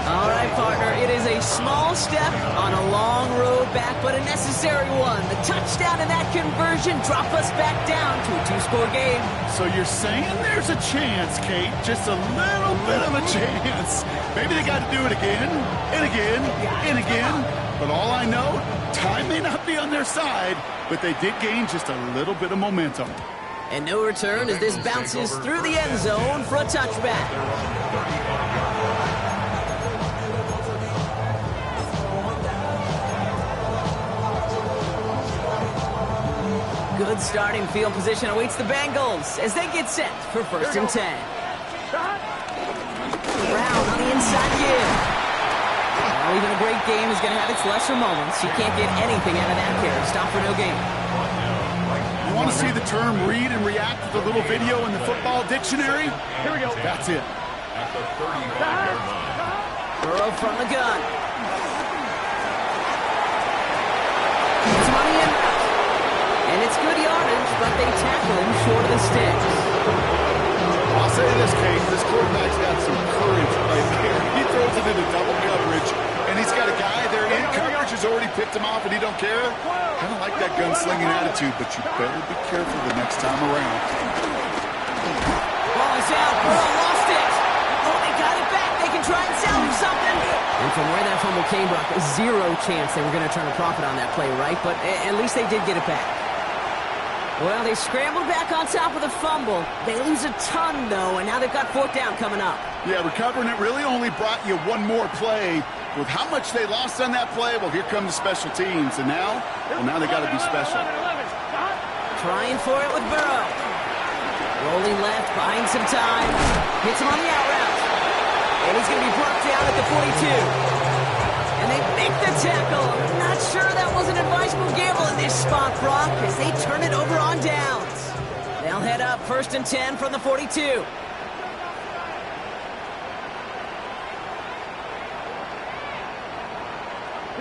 All right, partner, it is a small step on a long road back, but a necessary one. The touchdown and that conversion drop us back down to a 2-score game. So you're saying there's a chance, Kate, just a little bit of a chance. Maybe they got to do it again, and again, and again. But all I know, time may not be on their side, but they did gain just a little bit of momentum. And no return as this bounces through the end zone for a touchback. Good starting field position awaits the Bengals as they get set for 1st and 10. Brown on the inside give. Well, even a great game is going to have its lesser moments. You can't get anything out of that carry. Stop for no gain. You want to see the term read and react with a little video in the football dictionary? Here we go. That's it. At the 35-yard line. Burrow from the gun. It's money in. And it's good yardage, but they tackle him short of the sticks. I'll say this, Kate. This quarterback's got some courage right there. He throws it into double coverage, and he's got a guy there in coverage who's already picked him off, and he don't care. Kind of like that gunslinging attitude, but you better be careful the next time around. Ball is out. Burrow lost it. Oh, they got it back. They can try and salvage something. And from where that fumble came, Brock, zero chance they were going to turn a profit on that play, right? But at least they did get it back. Well, they scrambled back on top of the fumble. They lose a ton, though, and now they've got 4th down coming up. Yeah, recovering it really only brought you one more play. With how much they lost on that play, well, here come the special teams. And now, now they got to be special. Trying for it with Burrow. Rolling left, buying some time. Hits him on the out route. And he's going to be brought down at the 42. And they make the tackle. I'm not sure that was an advisable gamble in this spot, Brock, as they turn it over on downs. They'll head up 1st and 10 from the 42. Here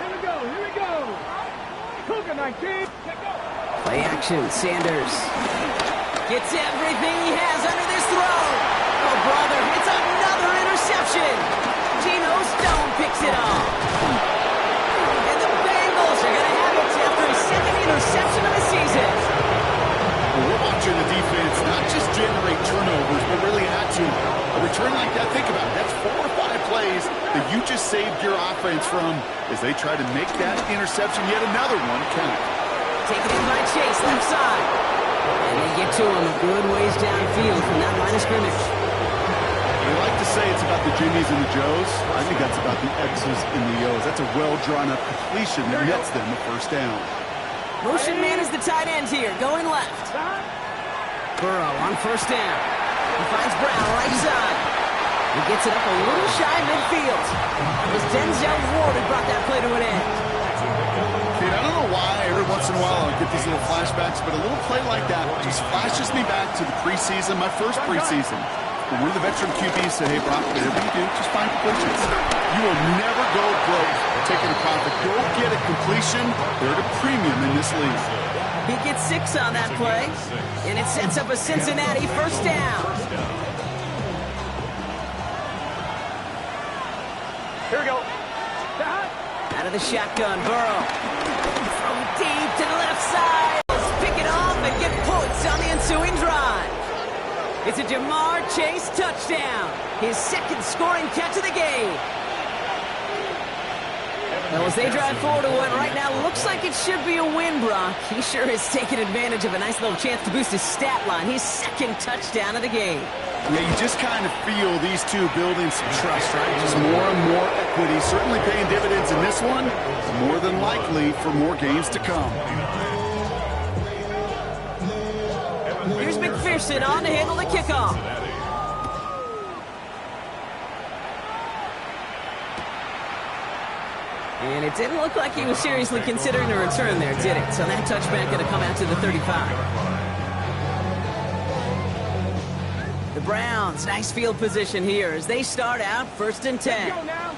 we go. Here we go. Cougar 19. Play action. Sanders gets everything he has under this throw. Oh, brother, it's another interception. Geno Stone picks it off. And the Bengals are going to have it after his 2nd interception of the season. Well, we're watching the defense not just generate turnovers, but really add to a return like that. Think about it. That's 4 or 5 plays that you just saved your offense from as they try to make that interception, yet another one, count. Taken in by Chase, left side. And they get to him a good ways downfield from that line of scrimmage. We like to say it's about the Jimmies and the Joes. I think that's about the X's and the O's. That's a well-drawn-up completion that nets them a 1st down. Motion man is the tight end here, going left. Burrow on 1st down. He finds Brown right side. He gets it up a little shy midfield. It was Denzel Ward who brought that play to an end. Kid, I don't know why every once in a while I get these little flashbacks, but a little play like that just flashes me back to the preseason, my first preseason. When one of the veteran QBs said, hey, Brock, whatever you do, just find completions. You will never go broke taking a profit. Go get a completion. They're at a premium in this league. He gets 6 on that play, and it sets up a Cincinnati 1st down. Here we go. Out of the shotgun, Burrow. From deep to the left side. Let's pick it off and get points on the ensuing drive. It's a Jamar Chase touchdown. His 2nd scoring catch of the game. Well, as they drive forward to what right now looks like it should be a win, Brock. He sure has taken advantage of a nice little chance to boost his stat line. His 2nd touchdown of the game. Yeah, you just kind of feel these two building some trust, right? Just more and more equity. Certainly paying dividends in this one. More than likely for more games to come. Here's McPherson on to handle the kickoff. And it didn't look like he was seriously considering a return there, did it? So that touchback going to come out to the 35. The Browns, nice field position here as they start out 1st and 10. Go now.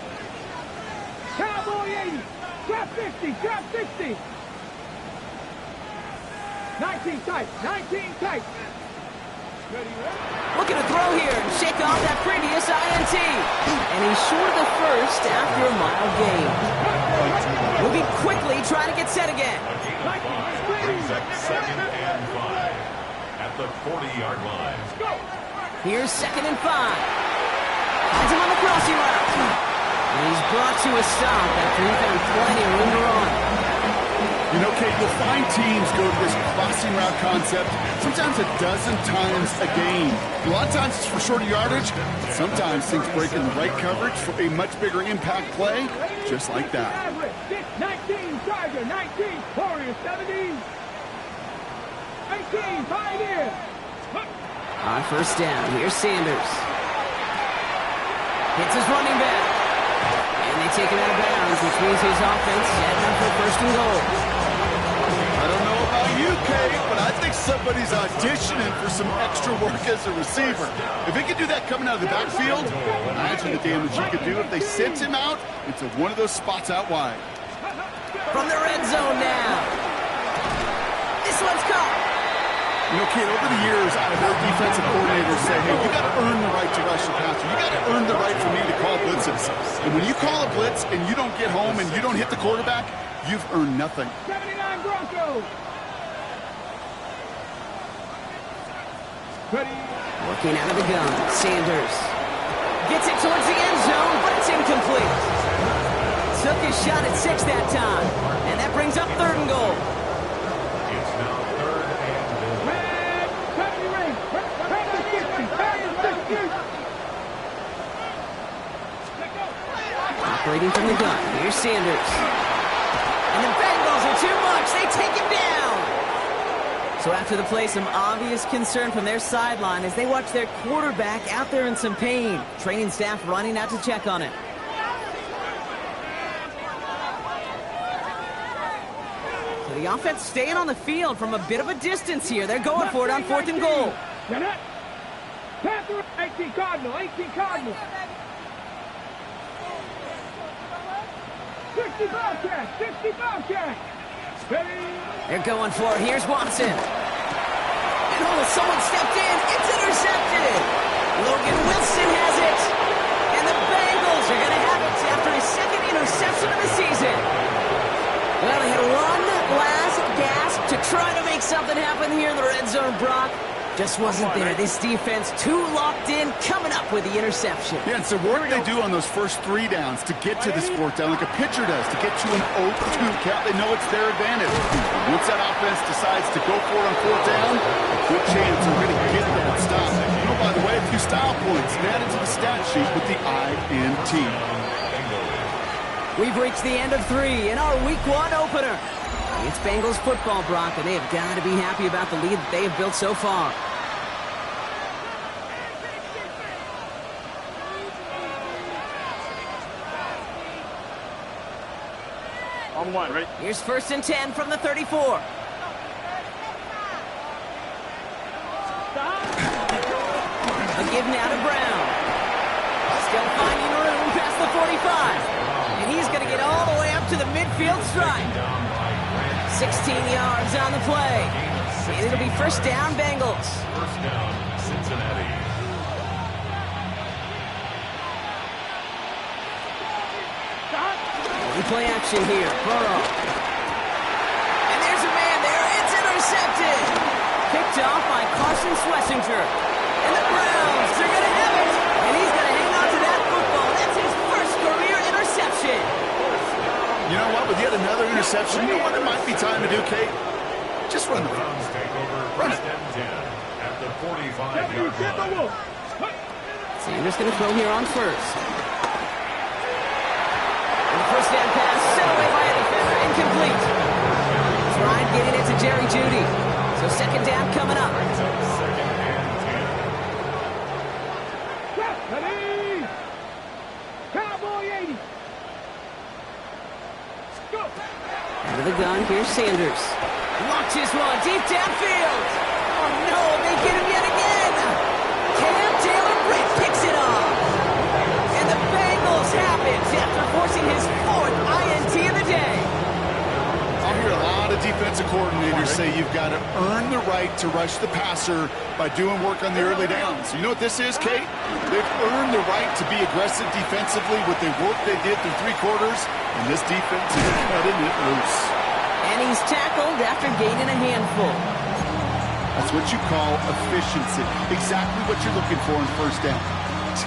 Cowboy 80. Trap 50. Trap 60. 19 tight. 19 tight. Looking to throw here and shake off that previous INT. And he's short of the first after a mile gain. Moving quickly, trying to get set again. Brings up 2nd and 5 at the 40-yard line. Here's 2nd and 5. Finds him on the crossing route. And he's brought to a stop after he found plenty of room to run. You know, Kate, you'll find teams go to this crossing route concept sometimes a dozen times a game. A lot of times it's for shorter yardage. Sometimes things break in the right coverage for a much bigger impact play, just like that. 19, Tiger, 19, Warrior, 17. 18, Pioneer. On 1st down, here's Sanders. Hits his running back. And they take him out of bounds, which means his offense setting up for 1st and goal. I don't know about you, Kate, but I think somebody's auditioning for some extra work as a receiver. If he could do that coming out of the backfield, imagine the damage he could do if they sent him out into one of those spots out wide. From the red zone now. This one's caught. You know, Kate, over the years, I've heard defensive coordinators say, hey, you got to earn the right to rush your passer. You got to earn the right for me to call blitzes. And when you call a blitz and you don't get home and you don't hit the quarterback, you've earned nothing. 79 Broncos. Ready. Working out of the gun, Sanders. Gets it towards the end zone, but it's incomplete. Took his shot at 6 that time. And that brings up 3rd and goal. It's now 3rd and goal. Red. 70 ring. Red 50. Operating from the gun, here's Sanders. And the Bengals are too much. They take him down. So after the play, some obvious concern from their sideline as they watch their quarterback out there in some pain. Training staff running out to check on it. So the offense staying on the field from a bit of a distance here. They're going for it on 4th and goal. Panther, 18 Cardinal, 18 Cardinal. 60 Bobcat, 60 Bobcat. They're going for it. Here's Watson. And oh, someone stepped in. It's intercepted. Logan Wilson has it. And the Bengals are going to have it after his 2nd interception of the season. Well, they had one last gasp to try to make something happen here in the red zone, Brock. Just wasn't there. This defense too locked in, coming up with the interception. Yeah, and so work they do on those first 3 downs to get to this 4th down like a pitcher does, to get to an 0-2 count. They know it's their advantage. Once that offense decides to go for it on 4th down, a good chance they're going to get that stop. You know, by the way, a few style points added to the stat sheet with the INT. We've reached the end of 3 in our Week 1 opener. It's Bengals football, Brock, and they have got to be happy about the lead that they have built so far. On 1, right? Here's 1st and 10 from the 34. A give now to Brown. Still finding room past the 45. And he's going to get all the way up to the midfield stripe. 16 yards on the play. And it'll be 1st down, Bengals. 1st down, Cincinnati. Play action here. Burrow. And there's a man there. It's intercepted. Picked off by Carson Schlesinger. And the Browns are going to have it. And he's going to hang on to that football. That's his 1st career interception. You know what? With yet another interception, you know what it might be time to do, Kate? Just run the Browns take over 1st and 10 at the 45-yard line. Sanders going to throw here on 1st. 1st down pass, set away by a defender, incomplete. Tried getting it to Jerry Jeudy. So 2nd down coming up. 2nd and 10. Ready. Cowboy 80. Go. Out of the gun, here's Sanders. Launches one deep downfield. Oh no, they get him yet again. Cam defensive coordinators say you've got to earn the right to rush the passer by doing work on the early downs. You know what this is, Kate? They've earned the right to be aggressive defensively with the work they did through 3 quarters, and this defense is cutting it loose. And he's tackled after gaining a handful. That's what you call efficiency. Exactly what you're looking for in first down.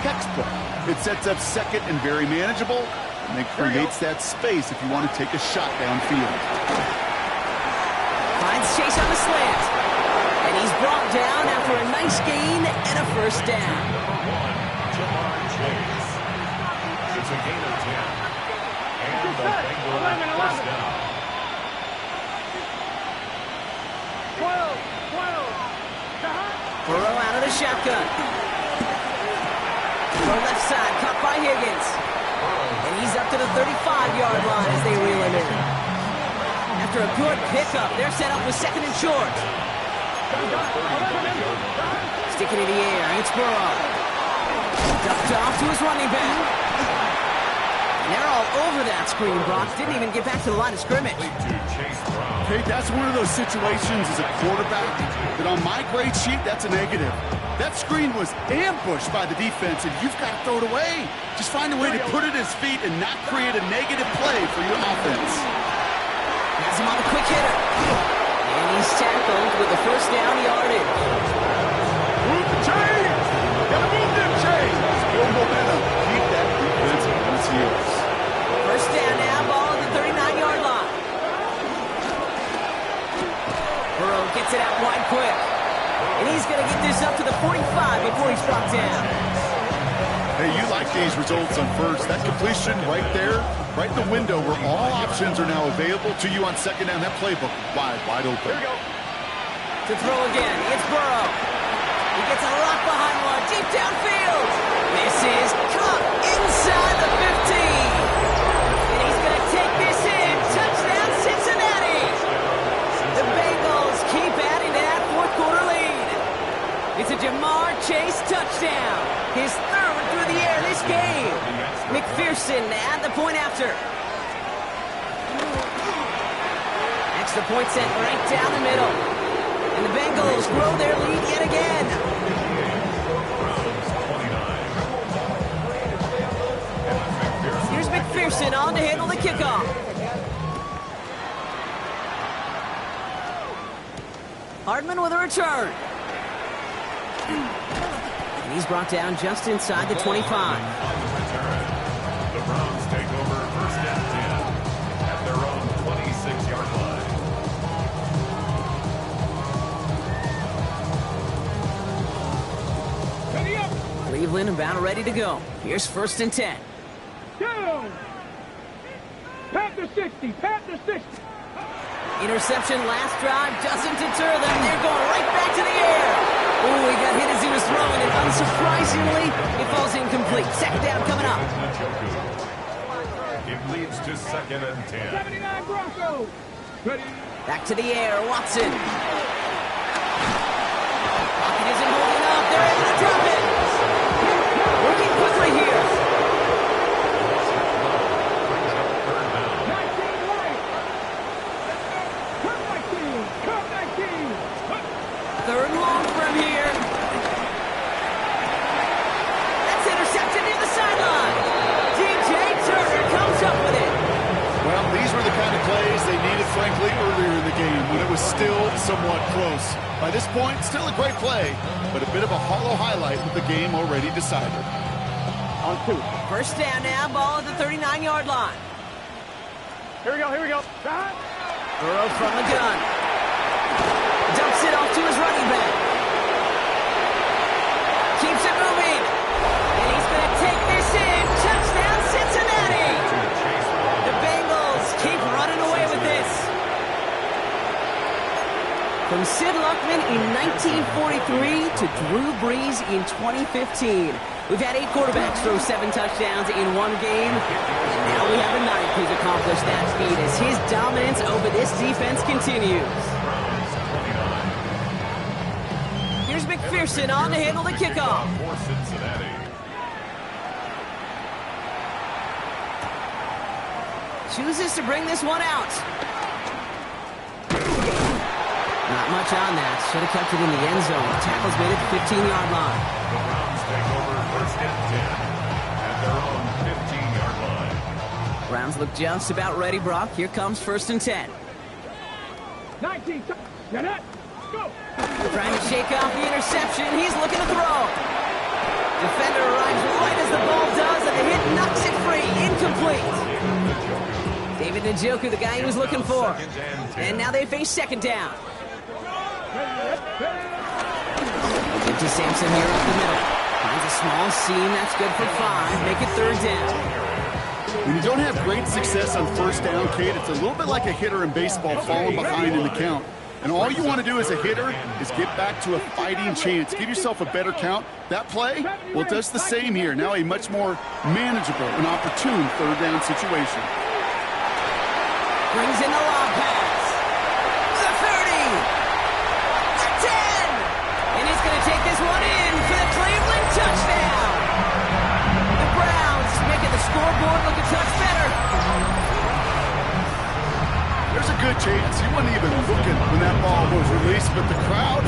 Textbook. It sets up second and very manageable, and it creates that space if you want to take a shot downfield. Finds Chase on the slant. And he's brought down after a nice gain and a first down. Chase. It's a gain of 10. And the Bengals first down. 12. Burrow out of the shotgun. From left side, caught by Higgins. And he's up to the 35-yard line as they reel him in. After a good pickup, they're set up with second and short. Sticking in the air, it's Burrow. Ducked off to his running back. And they're all over that screen, Brock. Didn't even get back to the line of scrimmage. Kate, that's one of those situations as a quarterback that on my grade sheet, that's a negative. That screen was ambushed by the defense, and you've got to throw it away. Just find a way to put it at his feet and not create a negative play for your offense. Has him on a quick hitter. And he's tackled with the first down yardage. Move the chains! Gotta move them chains! Build momentum. Keep that defense on its heels. First down now, ball at the 39-yard line. Burrow gets it out wide quick. And he's going to get this up to the 45 before he's brought down. Hey, you like these results on first. That completion right there, right in the window where all options are now available to you on second down. That playbook wide open. Here we go. To throw again, it's Burrow. He gets a lot behind one, deep downfield. This is caught inside the 15. And he's going to take this in. Touchdown, Cincinnati. The Bengals keep adding to that fourth-quarter lead. It's a Jamar Chase touchdown. His third through the air this game. McPherson at the point after. Extra point sent right down the middle. And the Bengals grow their lead yet again. Here's McPherson on to handle the kickoff. Hardman with a return. And he's brought down just inside the 25. The Browns take over first and 10 at their own 26-yard line. Ready up. Cleveland about ready to go. Here's first and 10. Down. Panther 60. Panther 60. Interception last drive doesn't deter them. They're going right back to the air. Oh, he got hit as he was throwing, and unsurprisingly, it falls incomplete. Second down coming up. It leads to second and 10. 79 Broncos. Ready. Back to the air, Watson. Pocket isn't holding up. They're able to drop it. Working quickly here. 19 right. Come 19. Come 19. Third and long from here. That's intercepted near the sideline. DJ Turner comes up with it. Well, these were the kind of plays they needed, frankly, earlier in the game when it was still somewhat close. By this point, still a great play, but a bit of a hollow highlight with the game already decided. On 2. First down now, ball at the 39-yard line. Here we go. Here we go. Shot. Burrow from the gun. Dumps it off to his running back. Keeps it moving. And he's going to take this in. Touchdown, Cincinnati. The Bengals keep running away with this. From Sid Luckman in 1943 to Drew Brees in 2015. We've had 8 quarterbacks throw 7 touchdowns in one game. Now we have a 9th who's accomplished that feat as his dominance over this defense continues. Here's McPherson on to handle the kickoff. For Cincinnati. Chooses to bring this one out. much on that. Should have kept it in the end zone. Tackle's made at the 15-yard line. The Browns take over 1st and 10 at their own 15-yard line. Browns look just about ready, Brock. Here comes 1st and 10. 19. Get it. Go. Trying to shake off the interception. He's looking to throw. Defender arrives right as the ball does, and the hit knocks it free. Incomplete. David Njoku, the guy he was looking for. And now they face 2nd down. Give to Sampson here up the middle. Finds a small seam. That's good for 5. Make it 3rd down. When you don't have great success on 1st down, Kate, it's a little bit like a hitter in baseball falling behind in the count. And all you want to do as a hitter is get back to a fighting chance. Give yourself a better count. That play, well, it does the same here. Now a much more manageable and opportune 3rd down situation. Brings in the long pass. The 30. The 10. And he's going to take this one in for the Cleveland touchdown. The Browns making the scoreboard look a touch better. There's a good chance he wasn't even looking when that ball was released, but the crowd,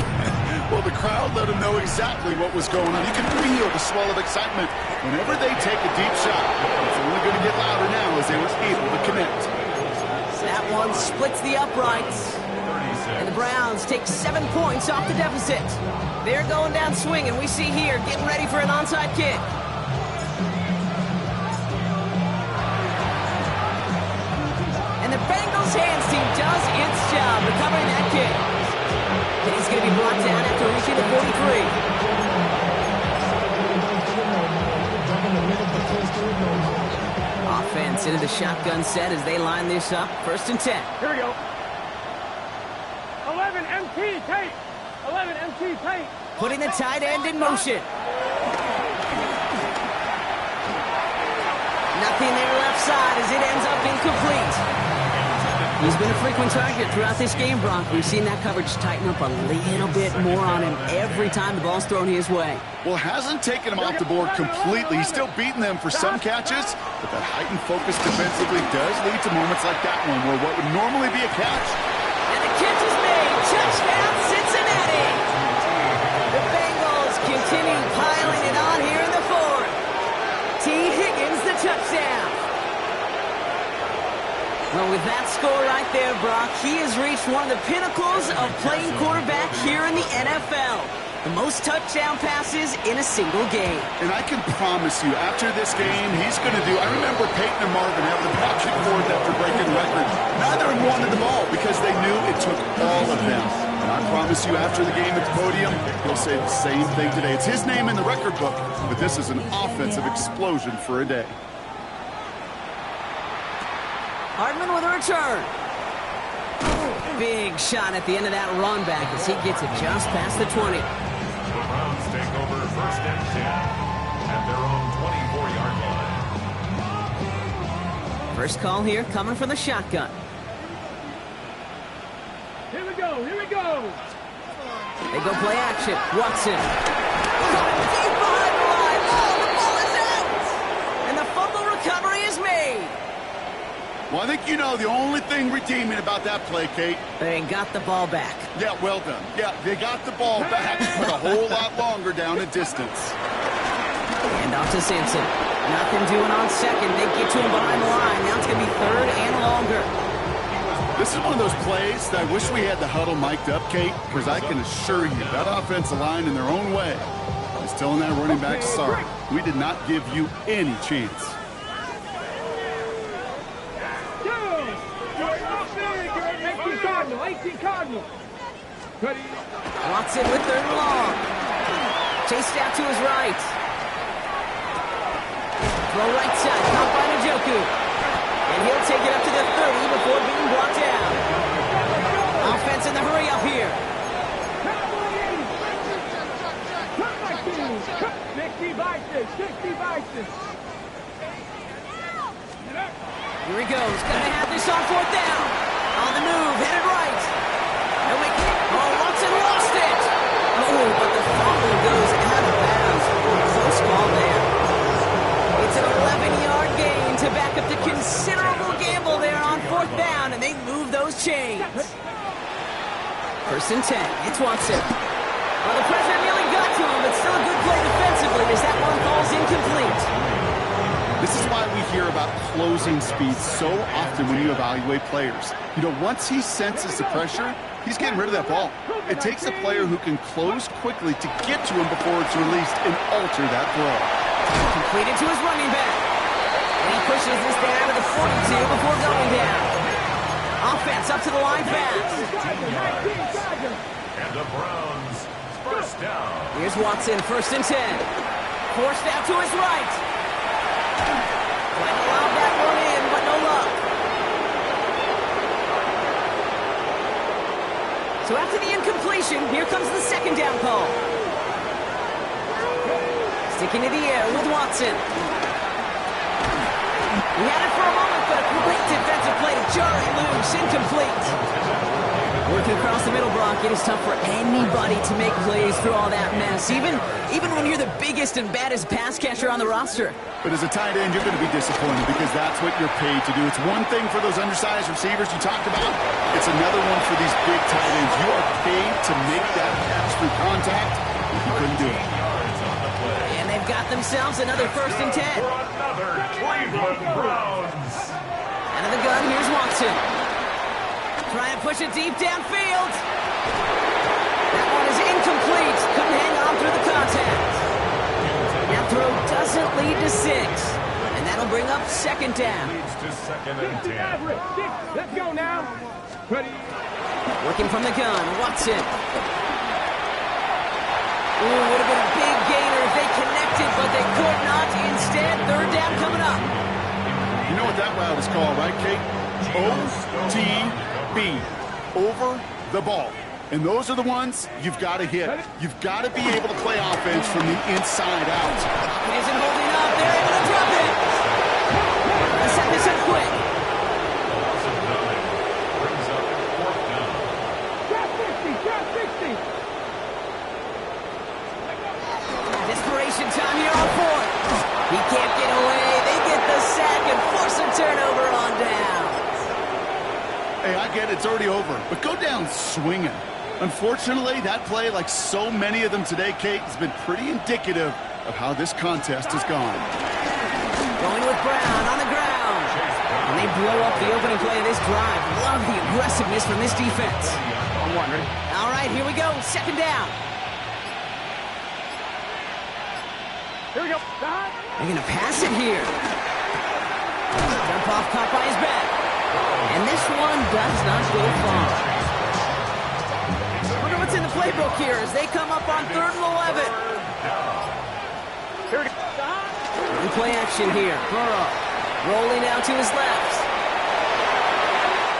well, the crowd let him know exactly what was going on. You can feel the swell of excitement. Whenever they take a deep shot, it's only going to get louder now as they were able to connect. That one splits the uprights. And the Browns take 7 points off the deficit. They're going down swinging. We see here getting ready for an onside kick. And the Bengals hands team does its job recovering that kick. And he's going to be brought down after reaching the 43. Offense into the shotgun set as they line this up. 1st and 10. Here we go. 11 MT tape. 11 MT tape. Putting the tight end in motion. Nothing there left side as it ends up incomplete. He's been a frequent target throughout this game, Brock. We've seen that coverage tighten up a little bit more on him every time the ball's thrown his way. Well, hasn't taken him off the board completely. He's still beating them for some catches, but that heightened focus defensively does lead to moments like that one where what would normally be a catch. And the catch is made. Touchdown, Cincinnati. The Bengals continue piling it on here in the 4th. T. Higgins, the touchdown. Well, with that score right there, Brock, he has reached one of the pinnacles of playing quarterback here in the NFL. The most touchdown passes in a single game. And I can promise you, after this game, he's going to do... I remember Peyton and Marvin having the back and forth after breaking record. Neither of them wanted the ball because they knew it took all of them. And I promise you, after the game at the podium, he'll say the same thing today. It's his name in the record book, but this is an offensive explosion for a day. Hardman with a return. Big shot at the end of that run back as he gets it just past the 20. The Browns take over 1st and 10 at their own 24-yard line. First call here coming from the shotgun. Here we go. Here we go. They go play action. Watson. Deep behind the line. Oh, the ball is out. And the fumble recovery is made. Well, I think you know the only thing redeeming about that play, Kate. They got the ball back. Yeah, well done. Yeah, they got the ball back, but a whole lot longer down at distance. And off to Simpson. Nothing doing on 2nd. They get to him behind the line. Now it's going to be 3rd and longer. This is one of those plays that I wish we had the huddle mic'd up, Kate, because I can assure you that offensive line in their own way is telling that running back, sorry, we did not give you any chance. 18 Cardinal. Watson with 3rd and long. Chased out to his right. Throw right side, caught by Njoku. And he'll take it up to the 30 before being brought down. Offense in the hurry up here. 60 Vikings, 60 Vikings. Here he goes. Gonna have this on 4th down. On the move, headed right. He'll make it. Oh, Watson lost it. Oh, but the fumble goes out of bounds. Close call there. It's an 11-yard gain to back up the considerable gamble there on 4th down, and they move those chains. First and 10. It's Watson. Well, the pressure nearly got to him, but still a good play defensively as that one falls incomplete. This is why we hear about closing speed so often when you evaluate players. You know, once he senses the pressure, he's getting rid of that ball. It takes a player who can close quickly to get to him before it's released and alter that throw. Completed to his running back. And he pushes this down to the 42 before going down. Offense up to the line fast. And the Browns, first down. Here's Watson, first and 10. Forced out to his right. Might allow that one in, but no luck. So after the incompletion, here comes the second down call. Sticking to the air with Watson. He had it for a moment, but a great defensive play to jar it loose, incomplete. Working across the middle, Brock, it is tough for anybody to make plays through all that mess, even when you're the biggest and baddest pass catcher on the roster. But as a tight end, you're going to be disappointed because that's what you're paid to do. It's one thing for those undersized receivers you talked about. It's another one for these big tight ends. You are paid to make that catch through contact. You couldn't do it. And they've got themselves another first and 10. For another Cleveland Browns. Out of the gun, here's Watson. Trying to push it deep downfield. That one is incomplete. Couldn't hang on through the contact. That throw doesn't lead to 6. And that'll bring up second down. Leads to second and 10. Let's go now. Ready? Working from the gun, Watson. Ooh, would have been a big gainer if they connected, but they could not. Instead, third down coming up. You know what that route is called, right, Kate? OTB. Over the ball. And those are the ones you've got to hit. You've got to be able to play offense from the inside out. It isn't holding up. They're able to drop it. Let's set this up quick. Brings up fourth down. Drop 60, drop 60. Desperation time here on fourth. He can't get away. They get the sack and force a turnover on down. Hey, I get it. It's already over. But go down swinging. Unfortunately, that play, like so many of them today, Kate, has been pretty indicative of how this contest has gone. Going with Brown on the ground. And they blow up the opening play of this drive. Love the aggressiveness from this defense. I'm wondering. All right, here we go. Second down. Here we go. They're going to pass it here. Jump off, caught by his back. And this one does not go far. Wonder what's in the playbook here as they come up on 3rd and 11. Here we go. In play action here. Burrow rolling out to his left.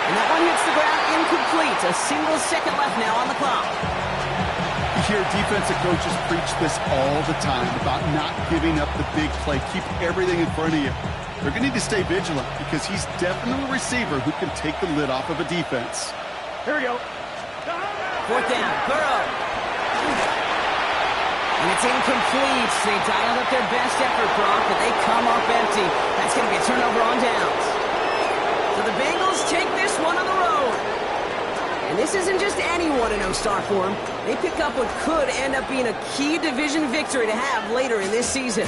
And that one hits the ground incomplete. A single second left now on the clock. You hear defensive coaches preach this all the time about not giving up the big play. Keep everything in front of you. They're going to need to stay vigilant because he's definitely a receiver who can take the lid off of a defense. Here we go. 4th down. Burrow. And it's incomplete. They dialed up their best effort, Brock, but they come up empty. That's going to be a turnover on downs. So the Bengals take this one on the road. And this isn't just any 1-0 start for them. They pick up what could end up being a key division victory to have later in this season.